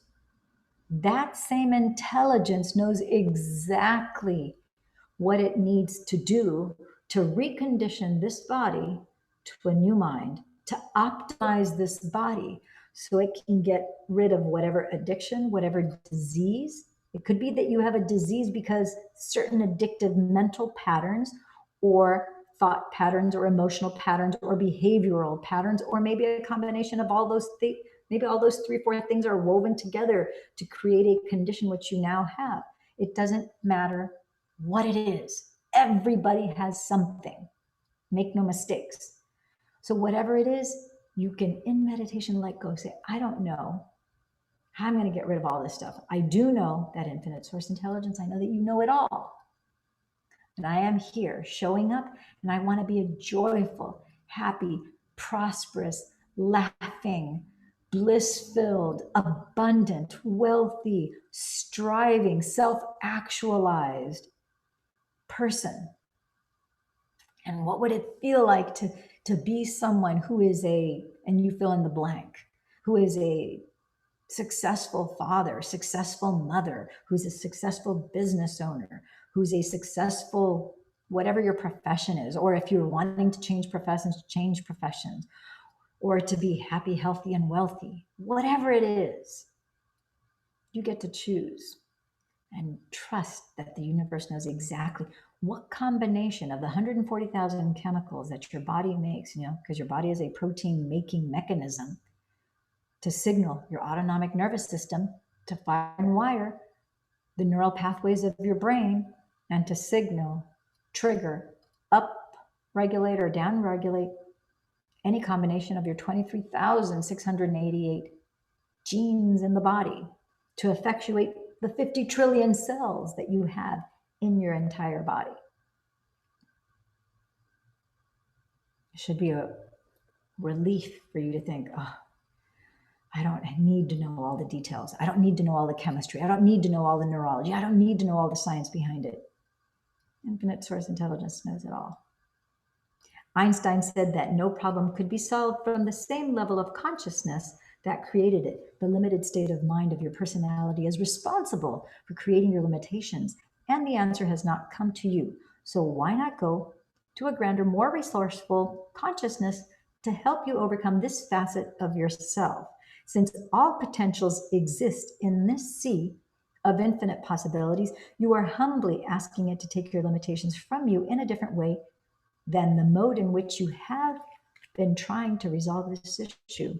That same intelligence knows exactly what it needs to do to recondition this body to a new mind, to optimize this body so it can get rid of whatever addiction, whatever disease. It could be that you have a disease because certain addictive mental patterns or thought patterns or emotional patterns or behavioral patterns, or maybe a combination of all those things. Maybe all those 3, 4 things are woven together to create a condition which you now have. It doesn't matter what it is. Everybody has something. Make no mistakes. So whatever it is, You can, in meditation, let go. Say, I don't know how I'm going to get rid of all this stuff. I do know that infinite source intelligence. I know that you know it all. And I am here showing up, and I want to be a joyful, happy, prosperous, laughing, bliss filled, abundant, wealthy, striving, self actualized person. And what would it feel like to be someone who is and you fill in the blank, who is a successful father, successful mother, who's a successful business owner, who's a successful, whatever your profession is, or if you're wanting to change professions, or to be happy, healthy, and wealthy, whatever it is, you get to choose and trust that the universe knows exactly what combination of the 140,000 chemicals that your body makes, because your body is a protein making mechanism, to signal your autonomic nervous system to fire and wire the neural pathways of your brain, and to signal, trigger, up regulate or down regulate any combination of your 23,688 genes in the body to effectuate the 50 trillion cells that you have in your entire body. It should be a relief for you to think, oh, I don't need to know all the details. I don't need to know all the chemistry. I don't need to know all the neurology. I don't need to know all the science behind it. Infinite source intelligence knows it all. Einstein said that no problem could be solved from the same level of consciousness that created it. The limited state of mind of your personality is responsible for creating your limitations, and the answer has not come to you. So why not go to a grander, more resourceful consciousness to help you overcome this facet of yourself? Since all potentials exist in this sea of infinite possibilities, you are humbly asking it to take your limitations from you in a different way than the mode in which you have been trying to resolve this issue.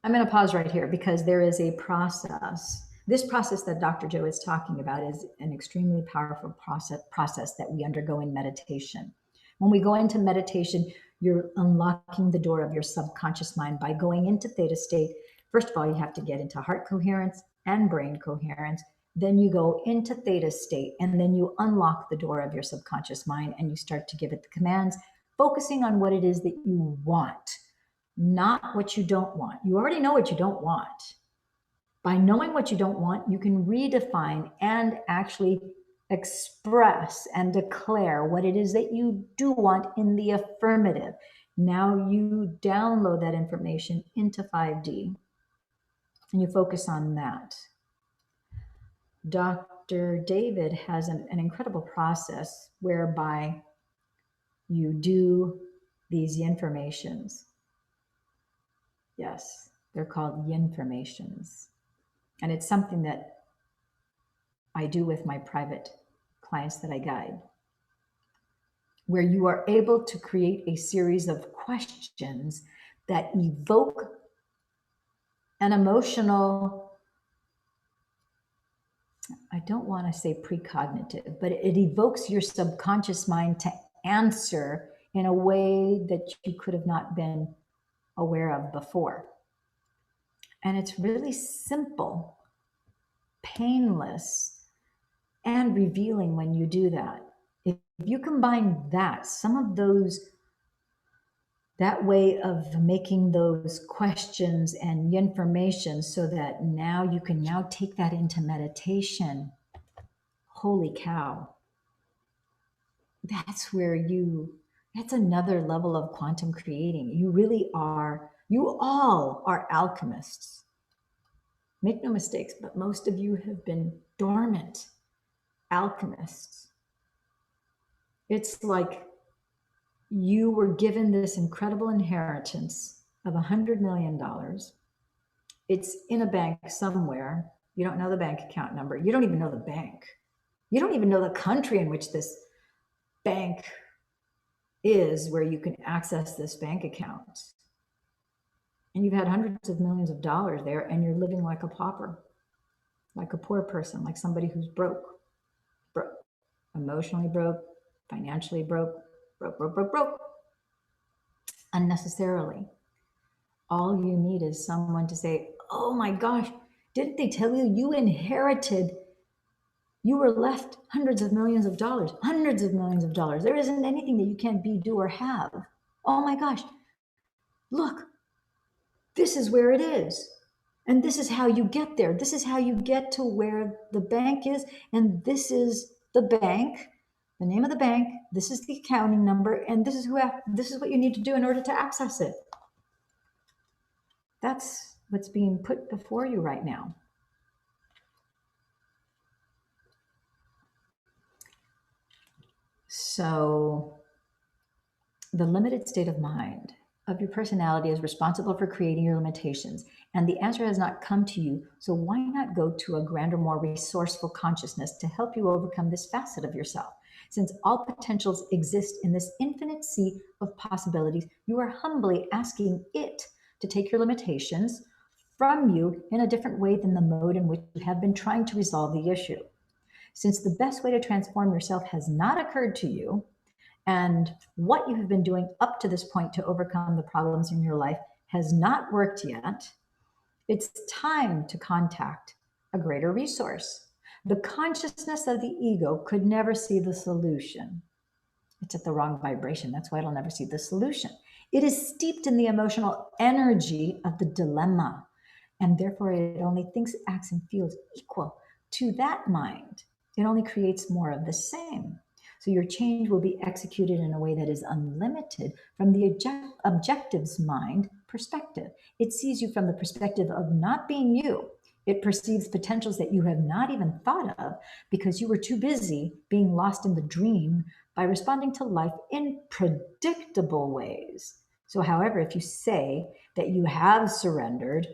I'm going to pause right here because there is a process. This process that Dr. Joe is talking about is an extremely powerful process that we undergo in meditation. When we go into meditation, you're unlocking the door of your subconscious mind by going into theta state. First of all, you have to get into heart coherence and brain coherence. Then you go into theta state, and then you unlock the door of your subconscious mind and you start to give it the commands, focusing on what it is that you want, not what you don't want. You already know what you don't want. By knowing what you don't want, you can redefine and actually express and declare what it is that you do want in the affirmative. Now you download that information into 5D and you focus on that. Dr. David has an incredible process whereby you do these informations. Yes, they're called informations. And it's something that I do with my private clients that I guide, where you are able to create a series of questions that evoke an emotional, I don't want to say precognitive, but it evokes your subconscious mind to answer in a way that you could have not been aware of before. And it's really simple, painless, and revealing when you do that. If you combine that, some of those, that way of making those questions and information so that now you can now take that into meditation, holy cow. That's where that's another level of quantum creating. You all are alchemists. Make no mistakes, but most of you have been dormant alchemists. It's like you were given this incredible inheritance of $100 million. It's in a bank somewhere. You don't know the bank account number. You don't even know the bank. You don't even know the country in which this bank is, where you can access this bank account. And you've had hundreds of millions of dollars there, and you're living like a pauper, like a poor person, like somebody who's broke, emotionally broke, financially broke. unnecessarily. All you need is someone to say, oh my gosh, didn't they tell you you were left hundreds of millions of dollars, hundreds of millions of dollars. There isn't anything that you can't be, do, or have. Oh my gosh, look, this is where it is. And this is how you get there. This is how you get to where the bank is. And this is the bank, the name of the bank. This is the accounting number. And this is what you need to do in order to access it. That's what's being put before you right now. So the limited state of mind of your personality is responsible for creating your limitations, and the answer has not come to you. So why not go to a grander, more resourceful consciousness to help you overcome this facet of yourself? Since all potentials exist in this infinite sea of possibilities, you are humbly asking it to take your limitations from you in a different way than the mode in which you have been trying to resolve the issue. Since the best way to transform yourself has not occurred to you, and what you have been doing up to this point to overcome the problems in your life has not worked yet, it's time to contact a greater resource. The consciousness of the ego could never see the solution. It's at the wrong vibration. That's why it'll never see the solution. It is steeped in the emotional energy of the dilemma, and therefore it only thinks, acts, and feels equal to that mind. It only creates more of the same. So your change will be executed in a way that is unlimited from the objective's mind perspective. It sees you from the perspective of not being you. It perceives potentials that you have not even thought of because you were too busy being lost in the dream by responding to life in predictable ways. So, however, if you say that you have surrendered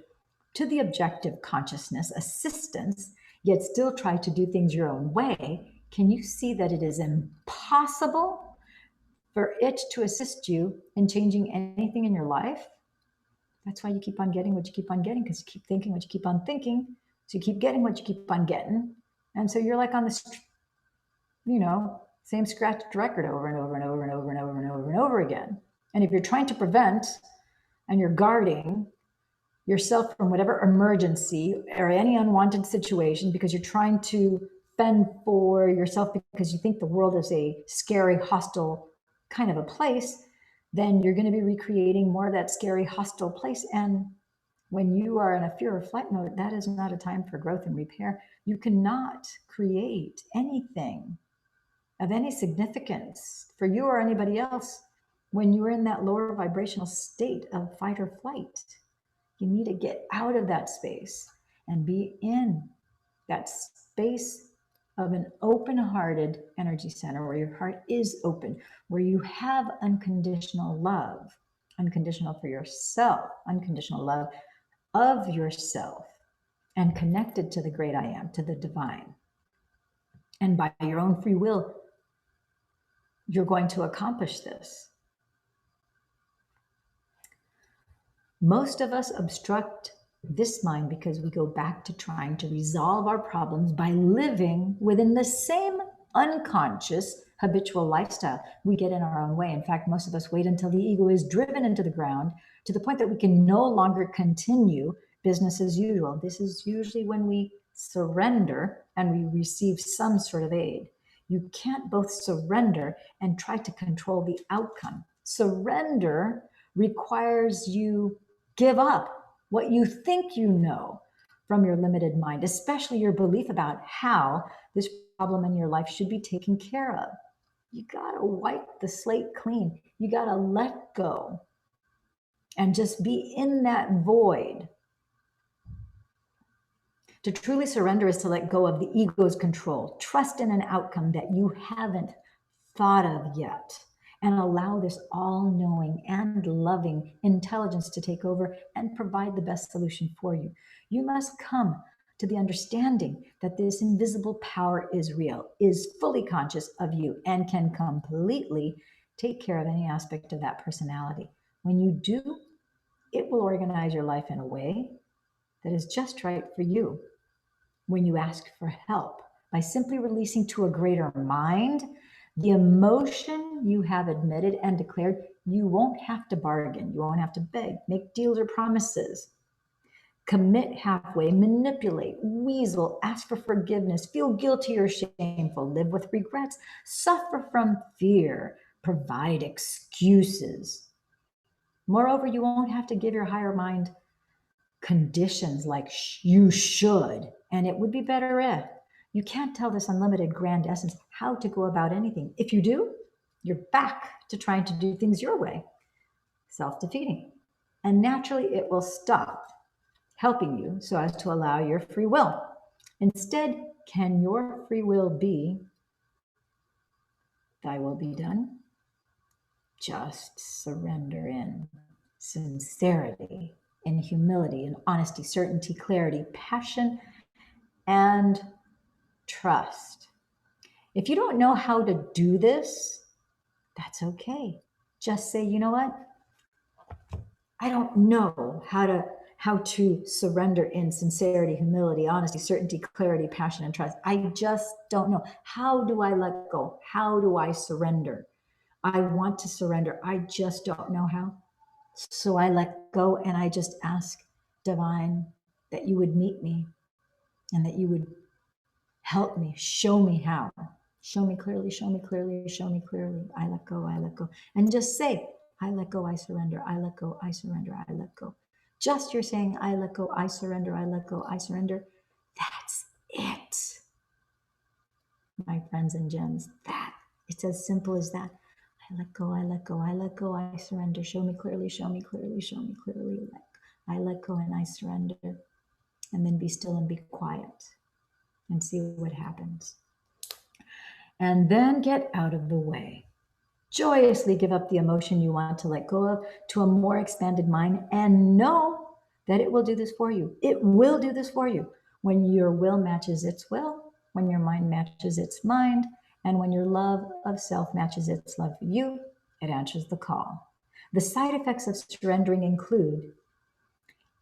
to the objective consciousness assistance, yet still try to do things your own way, can you see that it is impossible for it to assist you in changing anything in your life? That's why you keep on getting what you keep on getting, because you keep thinking what you keep on thinking. So you keep getting what you keep on getting. And so you're like on this, same scratched record over and over and over and over and over and over and over again. And if you're trying to prevent and you're guarding yourself from whatever emergency or any unwanted situation because you're trying to fend for yourself because you think the world is a scary, hostile kind of a place, then you're going to be recreating more of that scary, hostile place. And when you are in a fear or flight mode, that is not a time for growth and repair. You cannot create anything of any significance for you or anybody else when you're in that lower vibrational state of fight or flight. You need to get out of that space and be in that space of an open-hearted energy center where your heart is open, where you have unconditional love, unconditional for yourself, unconditional love of yourself, and connected to the great I am, to the divine. And by your own free will, you're going to accomplish this. Most of us obstruct this mind because we go back to trying to resolve our problems by living within the same unconscious habitual lifestyle. We get in our own way. In fact, most of us wait until the ego is driven into the ground to the point that we can no longer continue business as usual. This is usually when we surrender and we receive some sort of aid. You can't both surrender and try to control the outcome. Surrender requires you give up what you think you know from your limited mind, especially your belief about how this problem in your life should be taken care of. You got to wipe the slate clean. You got to let go and just be in that void. To truly surrender is to let go of the ego's control, trust in an outcome that you haven't thought of yet, and allow this all-knowing and loving intelligence to take over and provide the best solution for you. You must come to the understanding that this invisible power is real, is fully conscious of you, and can completely take care of any aspect of that personality. When you do, it will organize your life in a way that is just right for you. When you ask for help by simply releasing to a greater mind The emotion you have admitted and declared, you won't have to bargain. You won't have to beg, make deals or promises. Commit halfway, manipulate, weasel, ask for forgiveness, feel guilty or shameful, live with regrets, suffer from fear, provide excuses. Moreover, you won't have to give your higher mind conditions like you should, and it would be better if. You can't tell this unlimited grand essence how to go about anything. If you do, you're back to trying to do things your way, self-defeating. And naturally, it will stop helping you so as to allow your free will. Instead, can your free will be, thy will be done? Just surrender in sincerity, in humility, in honesty, certainty, clarity, passion, and trust. If you don't know how to do this, that's okay. Just say, you know what? I don't know how to surrender in sincerity, humility, honesty, certainty, clarity, passion, and trust. I just don't know. How do I let go? How do I surrender? I want to surrender. I just don't know how. So I let go and I just ask divine that you would meet me and that you would help me, show me how. Show me clearly, show me clearly, show me clearly. I let go, I let go. And just say, I let go, I surrender, I let go, I surrender, I let go. Just you're saying, I let go, I surrender, I let go, I surrender. That's it. My friends and gems, it's as simple as that. I let go, I let go, I let go, I surrender. Show me clearly, show me clearly, show me clearly. I let go and I surrender. And then be still and be quiet and see what happens. And then get out of the way. Joyously give up the emotion you want to let go of to a more expanded mind and know that it will do this for you. It will do this for you when your will matches its will, when your mind matches its mind, and when your love of self matches its love for you, it answers the call. The side effects of surrendering include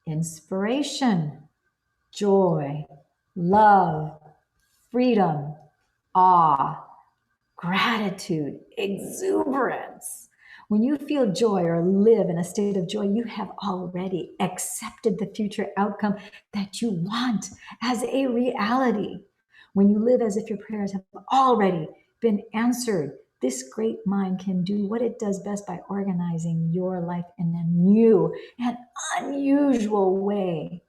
inspiration, joy, love, freedom, awe, gratitude, exuberance. When you feel joy or live in a state of joy, you have already accepted the future outcome that you want as a reality. When you live as if your prayers have already been answered, this great mind can do what it does best by organizing your life in a new and unusual way.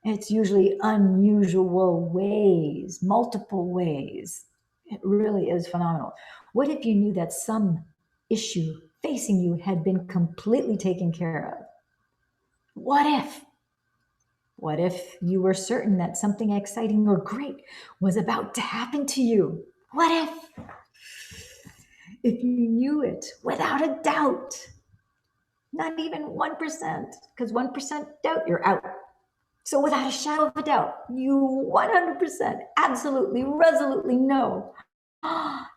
It's usually unusual ways, multiple ways. It really is phenomenal. What if you knew that some issue facing you had been completely taken care of? What if? What if you were certain that something exciting or great was about to happen to you? What if? If you knew it without a doubt, not even 1%, because 1% doubt, you're out. So without a shadow of a doubt, you 100% absolutely, resolutely know,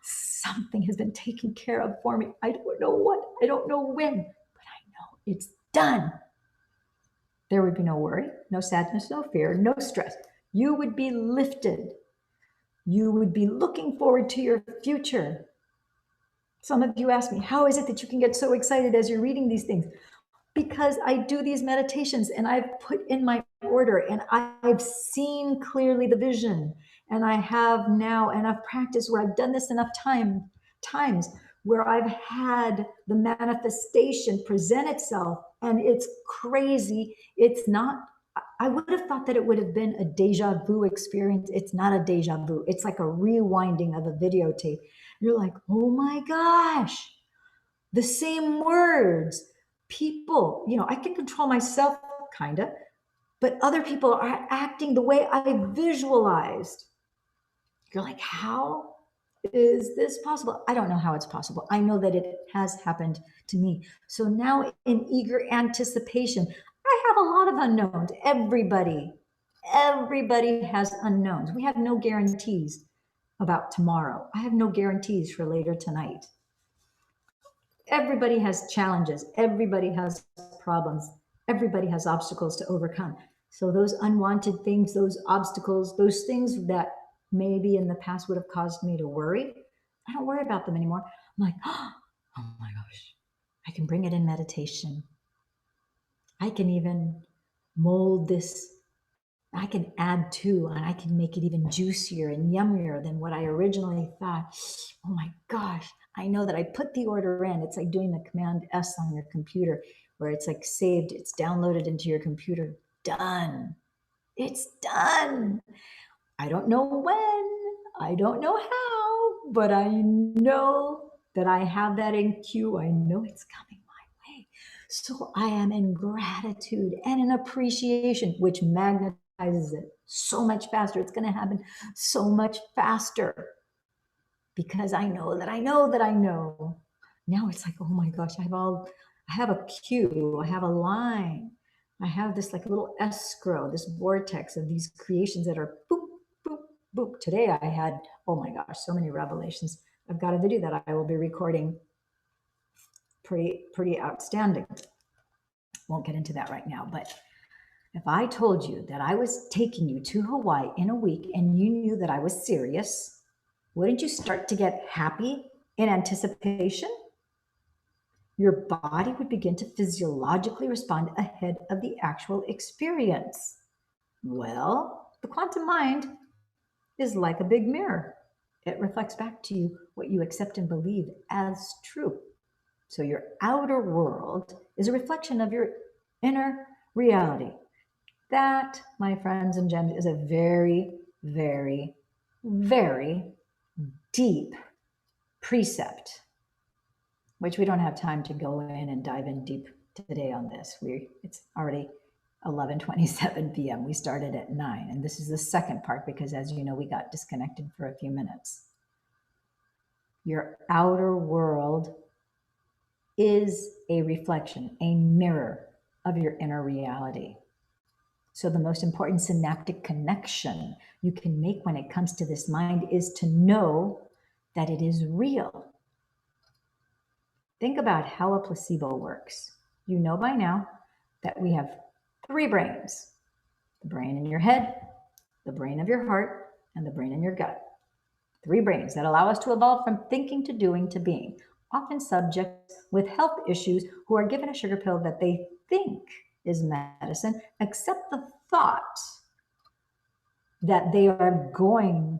something has been taken care of for me. I don't know what, I don't know when, but I know it's done. There would be no worry, no sadness, no fear, no stress. You would be lifted. You would be looking forward to your future. Some of you ask me, how is it that you can get so excited as you're reading these things? Because I do these meditations and I've put in my order and I've seen clearly the vision. And I have now enough practice where I've done this enough times where I've had the manifestation present itself, and it's crazy. It's not, I would have thought that it would have been a deja vu experience. It's not a deja vu. It's like a rewinding of a videotape. You're like, oh my gosh, the same words. People, I can control myself, kind of, but other people are acting the way I visualized. You're like, how is this possible? I don't know how it's possible. I know that it has happened to me. So now, in eager anticipation, I have a lot of unknowns. Everybody has unknowns. We have no guarantees about tomorrow. I have no guarantees for later tonight. Everybody has challenges. Everybody has problems. Everybody has obstacles to overcome. So those unwanted things, those obstacles, those things that maybe in the past would have caused me to worry, I don't worry about them anymore. I'm like, oh my gosh, I can bring it in meditation. I can even mold this. I can add to, and I can make it even juicier and yummier than what I originally thought. Oh my gosh, I know that I put the order in. It's like doing the Command S on your computer, where it's like saved, it's downloaded into your computer. Done. It's done. I don't know when, I don't know how, but I know that I have that in queue. I know it's coming my way. So I am in gratitude and in appreciation, which magnetizes it so much faster. It's going to happen so much faster because I know that I know that I know. Now it's like, oh my gosh, I have a queue, I have a line, I have this like little escrow, this vortex of these creations that are boop, boop, boop. Today I had, oh my gosh, so many revelations. I've got a video that I will be recording, pretty outstanding. Won't get into that right now, but if I told you that I was taking you to Hawaii in a week and you knew that I was serious, wouldn't you start to get happy in anticipation? Your body would begin to physiologically respond ahead of the actual experience. Well, the quantum mind is like a big mirror. It reflects back to you what you accept and believe as true. So your outer world is a reflection of your inner reality. That, my friends and gems, is a very, very, very deep precept, which we don't have time to go in and dive in deep today on this. It's already 11:27 p.m. We started at 9, and this is the second part because, as you know, we got disconnected for a few minutes. Your outer world is a reflection, a mirror of your inner reality. So the most important synaptic connection you can make when it comes to this mind is to know that it is real. Think about how a placebo works. You know by now that we have 3 brains: the brain in your head, the brain of your heart, and the brain in your gut. 3 brains that allow us to evolve from thinking to doing to being. Often subjects with health issues who are given a sugar pill that they think is medicine accept the thought that they are going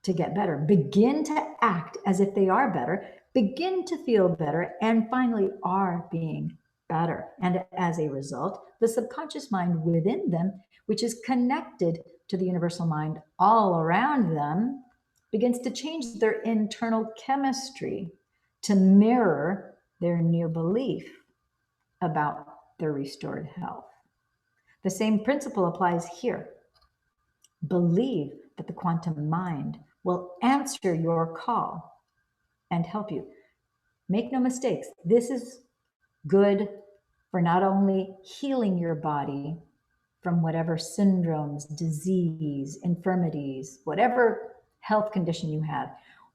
to get better, begin to act as if they are better, begin to feel better, and finally are being better. And as a result, the subconscious mind within them, which is connected to the universal mind all around them, begins to change their internal chemistry to mirror their new belief about their restored health. The same principle applies here. Believe that the quantum mind will answer your call and help you. Make no mistakes, this is good for not only healing your body from whatever syndromes, disease, infirmities, whatever health condition you have,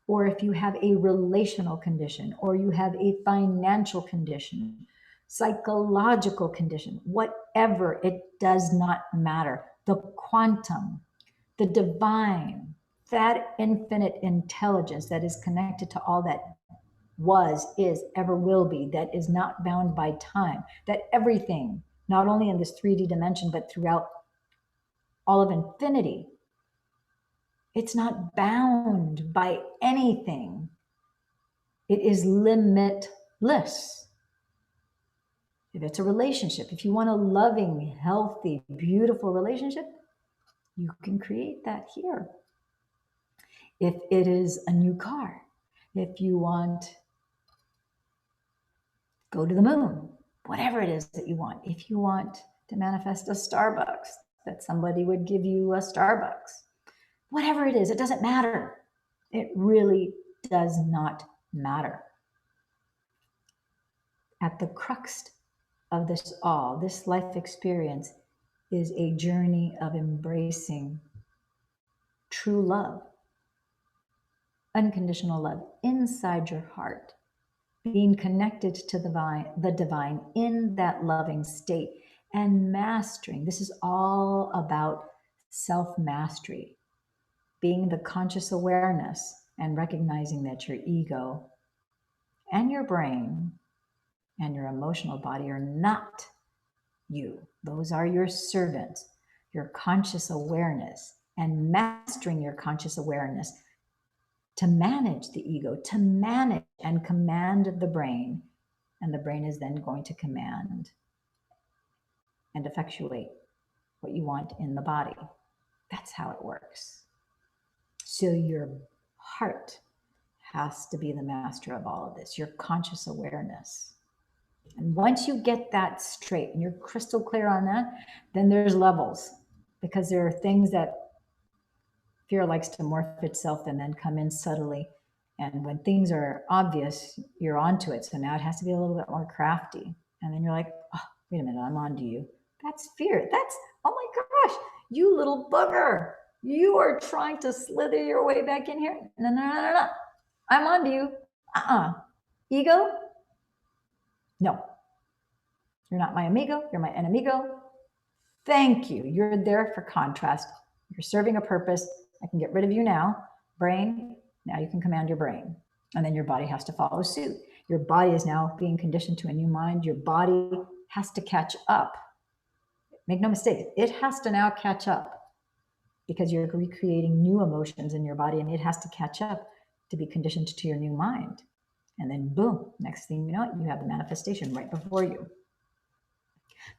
or if you have a relational condition, or you have a financial condition, psychological condition, whatever, it does not matter. The quantum, the divine, that infinite intelligence that is connected to all that was, is, ever will be, that is not bound by time, that everything, not only in this 3D dimension, but throughout all of infinity, it's not bound by anything. It is limitless. If it's a relationship, if you want a loving, healthy, beautiful relationship, you can create that here. If it is a new car, if you want, go to the moon, whatever it is that you want. If you want to manifest a Starbucks, that somebody would give you a Starbucks, whatever it is, it doesn't matter. It really does not matter. At the crux of this all, this life experience is a journey of embracing true love, unconditional love inside your heart, being connected to the divine in that loving state, and mastering. This is all about self-mastery, being the conscious awareness and recognizing that your ego and your brain and your emotional body are not you. Those are your servants, your conscious awareness, and mastering your conscious awareness to manage the ego, to manage and command the brain. And the brain is then going to command and effectuate what you want in the body. That's how it works. So your heart has to be the master of all of this, your conscious awareness. And once you get that straight and you're crystal clear on that, then there's levels, because there are things that fear likes to morph itself and then come in subtly. And when things are obvious, you're onto it. So now it has to be a little bit more crafty. And then you're like, oh, wait a minute, I'm onto you. That's fear. That's, oh my gosh, you little bugger. You are trying to slither your way back in here. No, no, no, no, no. I'm onto you. Ego? No. You're not my amigo. You're my enemigo. Thank you. You're there for contrast. You're serving a purpose. I can get rid of you now. Brain, now you can command your brain. And then your body has to follow suit. Your body is now being conditioned to a new mind. Your body has to catch up. Make no mistake, it has to now catch up, because you're recreating new emotions in your body, and it has to catch up to be conditioned to your new mind. And then boom, next thing you know, you have the manifestation right before you.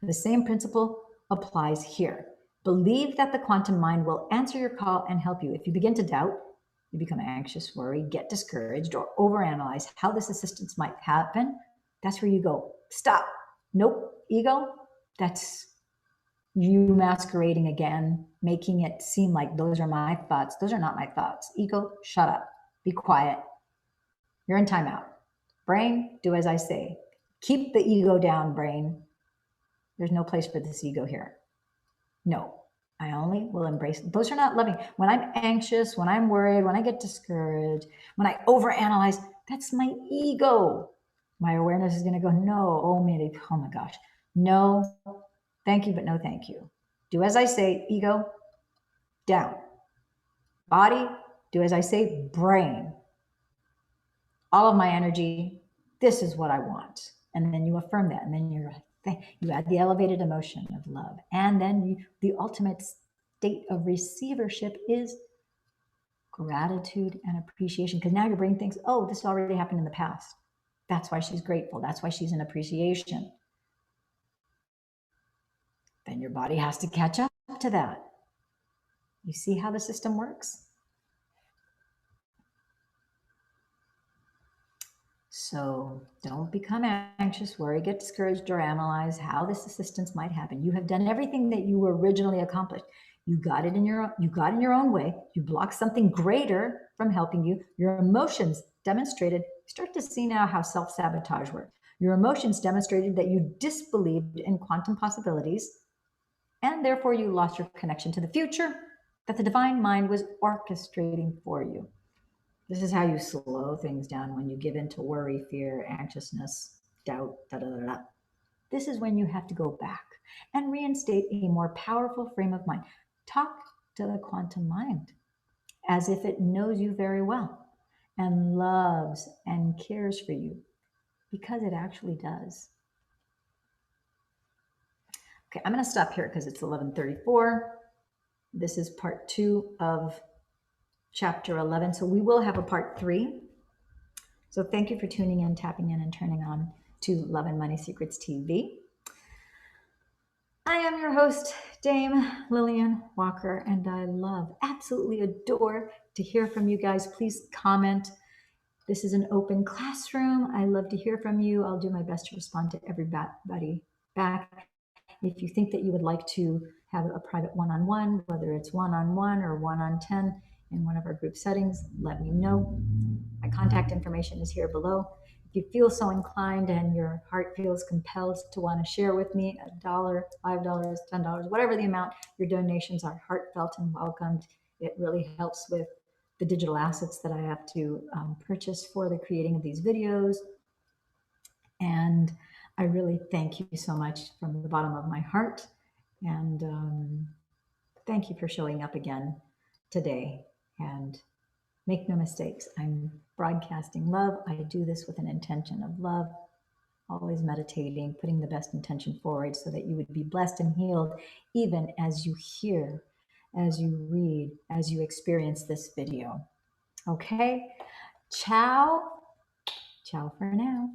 The same principle applies here. Believe that the quantum mind will answer your call and help you. If you begin to doubt, you become anxious, worry, get discouraged, or overanalyze how this assistance might happen, that's where you go, stop. Nope, ego, that's you masquerading again, making it seem like those are my thoughts. Those are not my thoughts. Ego, shut up, be quiet. You're in timeout. Brain, do as I say. Keep the ego down, brain. There's no place for this ego here. No, I only will embrace. Those are not loving. When I'm anxious, when I'm worried, when I get discouraged, when I overanalyze, that's my ego. My awareness is going to go, no, oh, maybe, oh my gosh, no, thank you, but no thank you. Do as I say, ego, down. Body, do as I say, brain. All of my energy, this is what I want. And then you affirm that, and then you add the elevated emotion of love. And then the ultimate state of receivership is gratitude and appreciation, because now your brain thinks, oh, this already happened in the past. That's why she's grateful. That's why she's in appreciation. Then your body has to catch up to that. You see how the system works? So don't become anxious, worry, get discouraged, or analyze how this assistance might happen. You have done everything that you originally accomplished. You got in your own way. You blocked something greater from helping you. Your emotions demonstrated. Start to see now how self-sabotage works. Your emotions demonstrated that you disbelieved in quantum possibilities, and therefore you lost your connection to the future that the divine mind was orchestrating for you. This is how you slow things down when you give in to worry, fear, anxiousness, doubt, This is when you have to go back and reinstate a more powerful frame of mind. Talk to the quantum mind as if it knows you very well and loves and cares for you, because it actually does. Okay, I'm going to stop here because it's 11:34. This is part 2 of chapter 11. So we will have a part 3. So thank you for tuning in, tapping in, and turning on to Love and Money Secrets TV. I am your host, Dame Lillian Walker, and I love, absolutely adore to hear from you guys. Please comment. This is an open classroom. I love to hear from you. I'll do my best to respond to everybody back. If you think that you would like to have a private one-on-one, whether it's one-on-one or one-on-10 in one of our group settings, let me know. My contact information is here below. If you feel so inclined and your heart feels compelled to want to share with me $1, $5, $10, whatever the amount, your donations are heartfelt and welcomed. It really helps with the digital assets that I have to purchase for the creating of these videos. And I really thank you so much from the bottom of my heart. And thank you for showing up again today and Make no mistakes. I'm broadcasting love. I do this with an intention of love, always meditating, putting the best intention forward so that you would be blessed and healed even as you hear, as you read, as you experience this video. Okay? Ciao. Ciao for now.